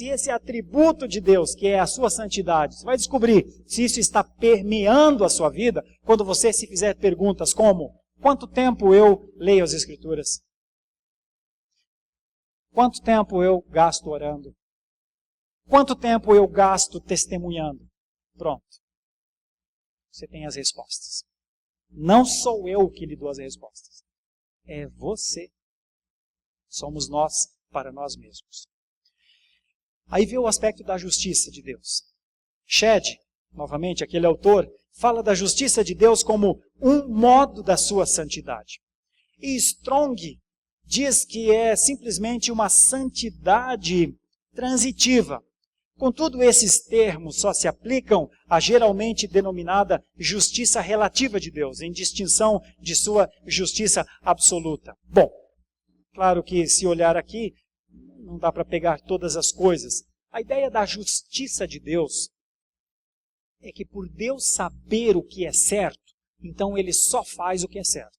esse atributo de Deus, que é a sua santidade, você vai descobrir se isso está permeando a sua vida quando você se fizer perguntas como: quanto tempo eu leio as Escrituras? Quanto tempo eu gasto orando? Quanto tempo eu gasto testemunhando? Pronto. Você tem as respostas. Não sou eu que lhe dou as respostas. É você. Somos nós para nós mesmos. Aí vê o aspecto da justiça de Deus. Shedd, novamente, aquele autor, fala da justiça de Deus como um modo da sua santidade. E Strong diz que é simplesmente uma santidade transitiva. Contudo, esses termos só se aplicam à geralmente denominada justiça relativa de Deus, em distinção de sua justiça absoluta. Bom, claro que se olhar aqui, não dá para pegar todas as coisas. A ideia da justiça de Deus é que por Deus saber o que é certo, então Ele só faz o que é certo.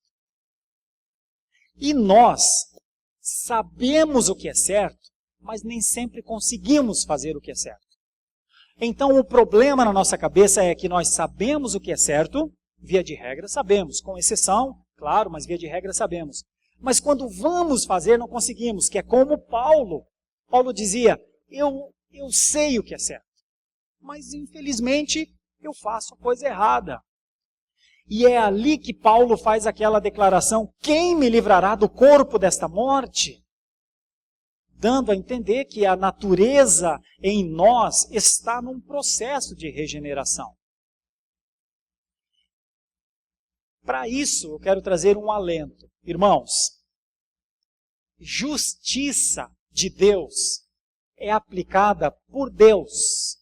E nós sabemos o que é certo, mas nem sempre conseguimos fazer o que é certo. Então o problema na nossa cabeça é que nós sabemos o que é certo, via de regra sabemos, com exceção, claro, mas via de regra sabemos. Mas quando vamos fazer não conseguimos, que é como Paulo. Paulo dizia, eu sei o que é certo, mas infelizmente eu faço a coisa errada. E é ali que Paulo faz aquela declaração, quem me livrará do corpo desta morte? Dando a entender que a natureza em nós está num processo de regeneração. Para isso, eu quero trazer um alento. Irmãos, justiça de Deus é aplicada por Deus.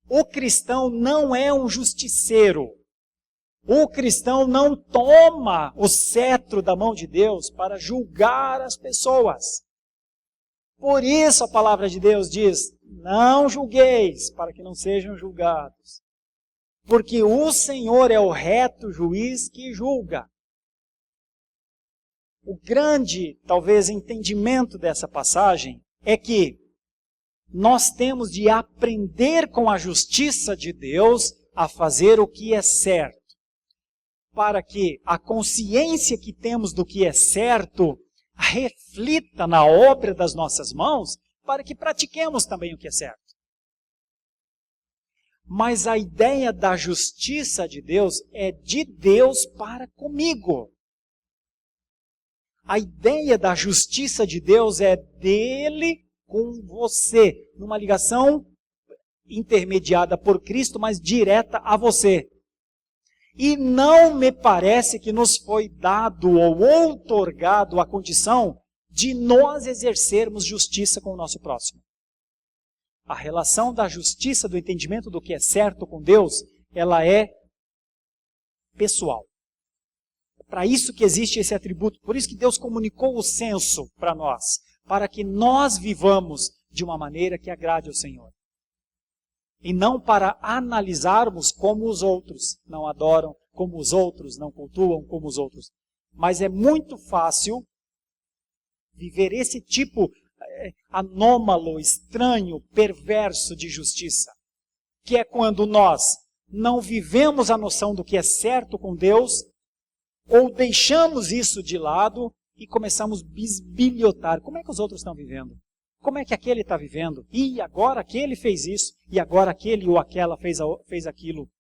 O cristão não é um justiceiro. O cristão não toma o cetro da mão de Deus para julgar as pessoas. Por isso a palavra de Deus diz, não julgueis para que não sejam julgados. Porque o Senhor é o reto juiz que julga. O grande, talvez, entendimento dessa passagem é que nós temos de aprender com a justiça de Deus a fazer o que é certo. Para que a consciência que temos do que é certo reflita na obra das nossas mãos, para que pratiquemos também o que é certo. Mas a ideia da justiça de Deus é de Deus para comigo. A ideia da justiça de Deus é dele com você, numa ligação intermediada por Cristo, mas direta a você. E não me parece que nos foi dado ou outorgado a condição de nós exercermos justiça com o nosso próximo. A relação da justiça, do entendimento do que é certo com Deus, ela é pessoal. É para isso que existe esse atributo. Por isso que Deus comunicou o senso para nós, para que nós vivamos de uma maneira que agrade ao Senhor. E não para analisarmos como os outros não adoram, como os outros não cultuam, como os outros. Mas é muito fácil viver esse tipo anômalo, estranho, perverso de justiça, que é quando nós não vivemos a noção do que é certo com Deus, ou deixamos isso de lado e começamos a bisbilhotar. Como é que os outros estão vivendo? Como é que aquele está vivendo? E agora aquele fez isso, e agora aquele ou aquela fez aquilo.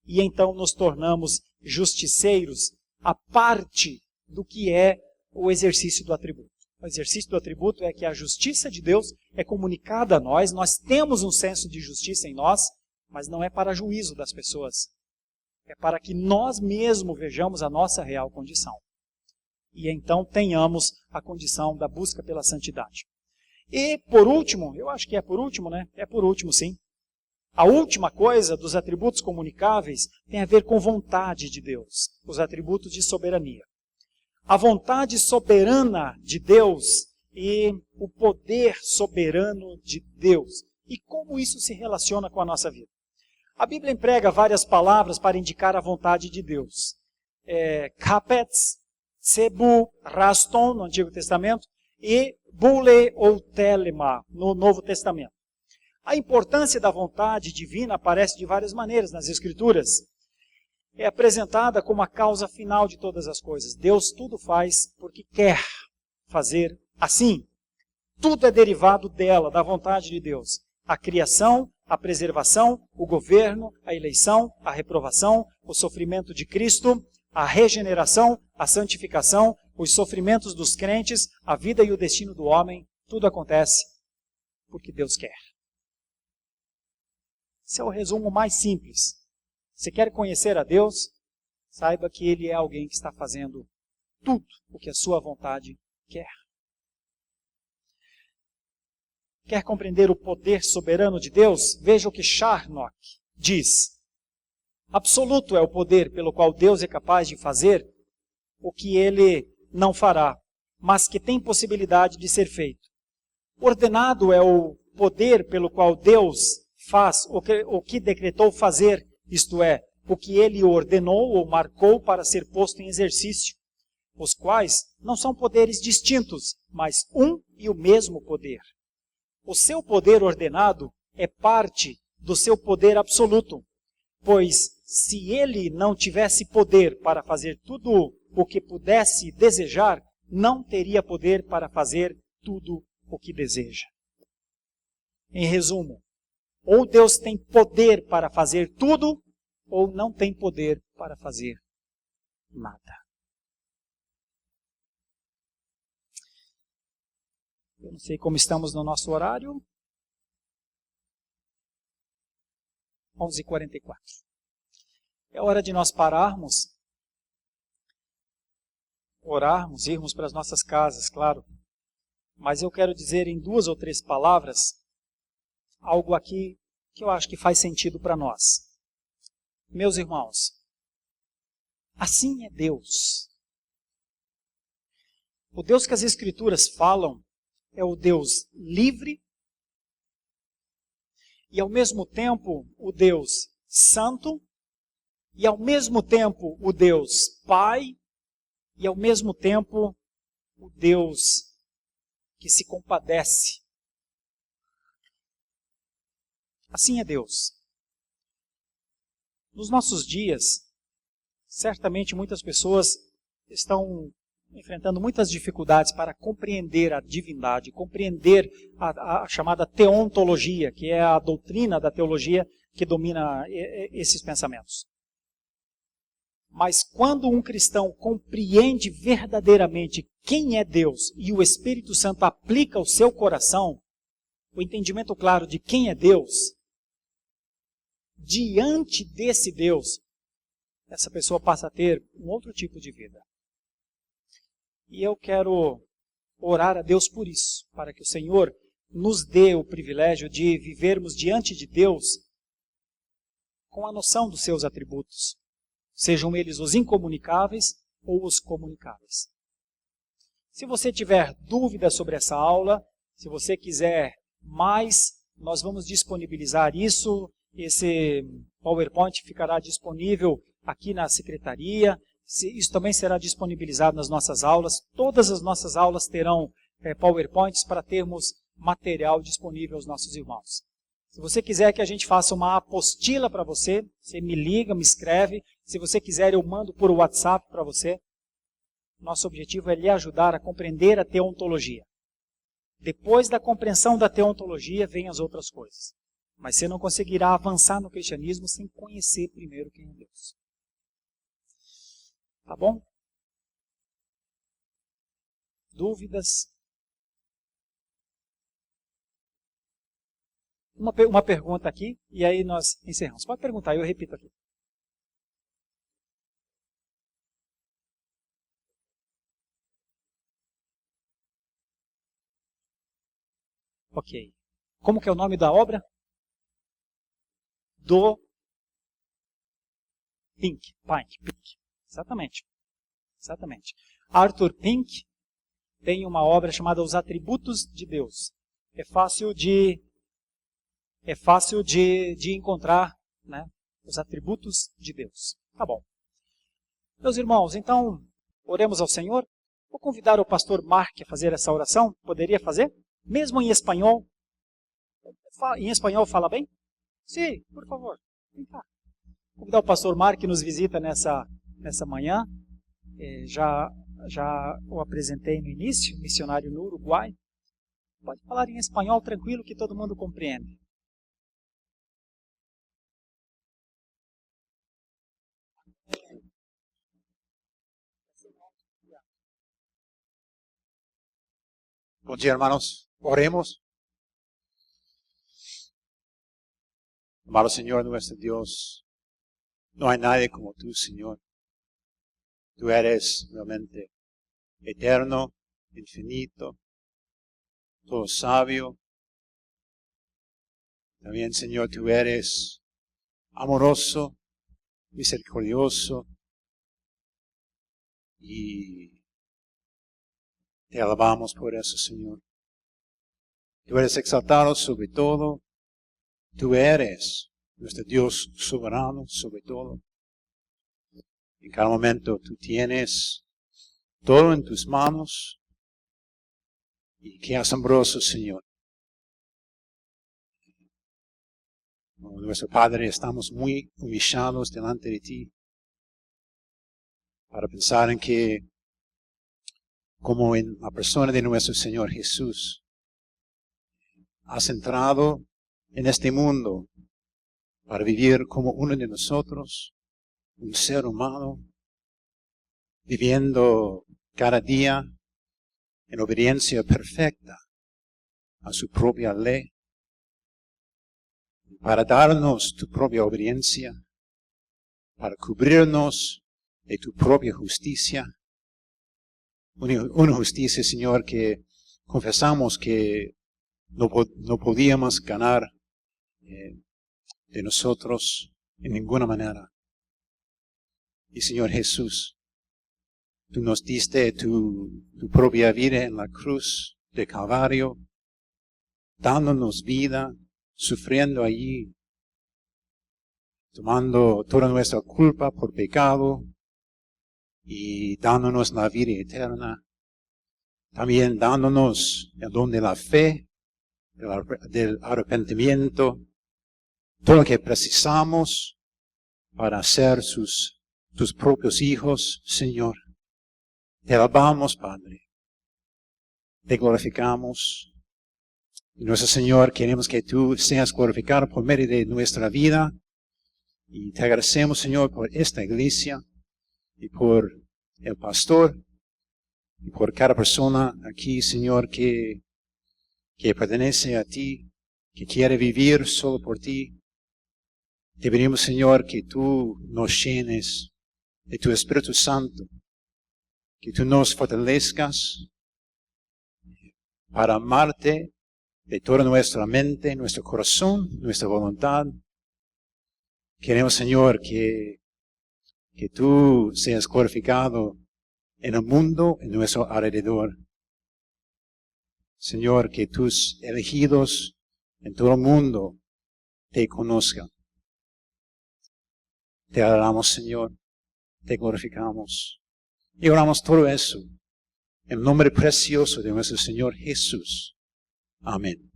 E então nos tornamos justiceiros a parte do que é o exercício do atributo. O exercício do atributo é que a justiça de Deus é comunicada a nós, nós temos um senso de justiça em nós, mas não é para juízo das pessoas. É para que nós mesmos vejamos a nossa real condição. E então tenhamos a condição da busca pela santidade. E por último, eu acho que é por último, né? É por último, sim. A última coisa dos atributos comunicáveis tem a ver com vontade de Deus, os atributos de soberania. A vontade soberana de Deus e o poder soberano de Deus. E como isso se relaciona com a nossa vida? A Bíblia emprega várias palavras para indicar a vontade de Deus. Kapetz, Tsebu, Raston, no Antigo Testamento, e Bule ou Telema, no Novo Testamento. A importância da vontade divina aparece de várias maneiras nas Escrituras. É apresentada como a causa final de todas as coisas. Deus tudo faz porque quer fazer assim. Tudo é derivado dela, da vontade de Deus. A criação, a preservação, o governo, a eleição, a reprovação, o sofrimento de Cristo, a regeneração, a santificação, os sofrimentos dos crentes, a vida e o destino do homem, tudo acontece porque Deus quer. Esse é o resumo mais simples. Você quer conhecer a Deus? Saiba que Ele é alguém que está fazendo tudo o que a sua vontade quer. Quer compreender o poder soberano de Deus? Veja o que Charnock diz. Absoluto é o poder pelo qual Deus é capaz de fazer o que Ele não fará, mas que tem possibilidade de ser feito. Ordenado é o poder pelo qual Deus faz o que decretou fazer, isto é, o que Ele ordenou ou marcou para ser posto em exercício, os quais não são poderes distintos, mas um e o mesmo poder. O seu poder ordenado é parte do seu poder absoluto, pois se Ele não tivesse poder para fazer tudo o que pudesse desejar, não teria poder para fazer tudo o que deseja. Em resumo, ou Deus tem poder para fazer tudo, ou não tem poder para fazer nada. Eu não sei como estamos no nosso horário. 11h44. É hora de nós pararmos, orarmos, irmos para as nossas casas, claro. Mas eu quero dizer em 2 ou 3 palavras algo aqui que eu acho que faz sentido para nós. Meus irmãos, assim é Deus. O Deus que as Escrituras falam é o Deus livre e ao mesmo tempo o Deus santo e ao mesmo tempo o Deus Pai e ao mesmo tempo o Deus que se compadece. Assim é Deus. Nos nossos dias, certamente muitas pessoas estão enfrentando muitas dificuldades para compreender a divindade, compreender a chamada teontologia, que é a doutrina da teologia que domina esses pensamentos. Mas quando um cristão compreende verdadeiramente quem é Deus e o Espírito Santo aplica ao seu coração, o entendimento claro de quem é Deus, diante desse Deus, essa pessoa passa a ter um outro tipo de vida. E eu quero orar a Deus por isso, para que o Senhor nos dê o privilégio de vivermos diante de Deus com a noção dos seus atributos, sejam eles os incomunicáveis ou os comunicáveis. Se você tiver dúvidas sobre essa aula, se você quiser mais, nós vamos disponibilizar isso. Esse PowerPoint ficará disponível aqui na secretaria. Isso também será disponibilizado nas nossas aulas. Todas as nossas aulas terão PowerPoints para termos material disponível aos nossos irmãos. Se você quiser que a gente faça uma apostila para você, você me liga, me escreve. Se você quiser, eu mando por WhatsApp para você. Nosso objetivo é lhe ajudar a compreender a teontologia. Depois da compreensão da teontologia, vêm as outras coisas. Mas você não conseguirá avançar no cristianismo sem conhecer primeiro quem é Deus. Tá bom? Dúvidas? Uma pergunta aqui, e aí nós encerramos. Pode perguntar, eu repito aqui. Ok. Como que é o nome da obra? Do Pink. Exatamente. Arthur Pink tem uma obra chamada Os Atributos de Deus. É fácil de encontrar, né, os atributos de Deus. Tá bom. Meus irmãos, então, oremos ao Senhor. Vou convidar o pastor Mark a fazer essa oração. Poderia fazer? Mesmo em espanhol. Em espanhol fala bem? Sim, por favor. Vem cá. Vou convidar o pastor Mark que nos visita nessa manhã. Já o apresentei no início, missionário no Uruguai. Pode falar em espanhol tranquilo que todo mundo compreende.
Bom dia, hermanos. Oremos. Amado Señor, nuestro Dios, no hay nadie como tú, Señor. Tú eres realmente eterno, infinito, todo sabio. También, Señor, tú eres amoroso, misericordioso, y te alabamos por eso, Señor. Tú eres exaltado sobre todo. Tú eres nuestro Dios soberano sobre todo. En cada momento tú tienes todo en tus manos. Y qué asombroso, Señor. Como nuestro Padre, estamos muy humillados delante de ti para pensar en que, como en la persona de nuestro Señor Jesús, has entrado en este mundo para vivir como uno de nosotros, un ser humano, viviendo cada día en obediencia perfecta a su propia ley, para darnos tu propia obediencia, para cubrirnos de tu propia justicia, una justicia, Señor, que confesamos que no podíamos ganar de nosotros en ninguna manera. Y Señor Jesús, tú nos diste tu propia vida en la cruz de Calvario, dándonos vida, sufriendo allí, tomando toda nuestra culpa por pecado y dándonos la vida eterna. También dándonos el don de la fe, del arrepentimiento, todo lo que precisamos para ser tus propios hijos, Señor. Te alabamos, Padre. Te glorificamos. Y nuestro Señor, queremos que tú seas glorificado por medio de nuestra vida. Y te agradecemos, Señor, por esta iglesia y por el pastor y por cada persona aquí, Señor, que pertenece a ti, que quiere vivir solo por ti. Te pedimos, Señor, que tú nos llenes de tu Espíritu Santo, que tú nos fortalezcas para amarte de toda nuestra mente, nuestro corazón, nuestra voluntad, Queremos, Señor, que tú seas glorificado en el mundo, en nuestro alrededor. Señor, que tus elegidos en todo el mundo te conozcan. Te adoramos, Señor, te glorificamos. Y oramos todo eso en el nombre precioso de nuestro Señor Jesús. Amén.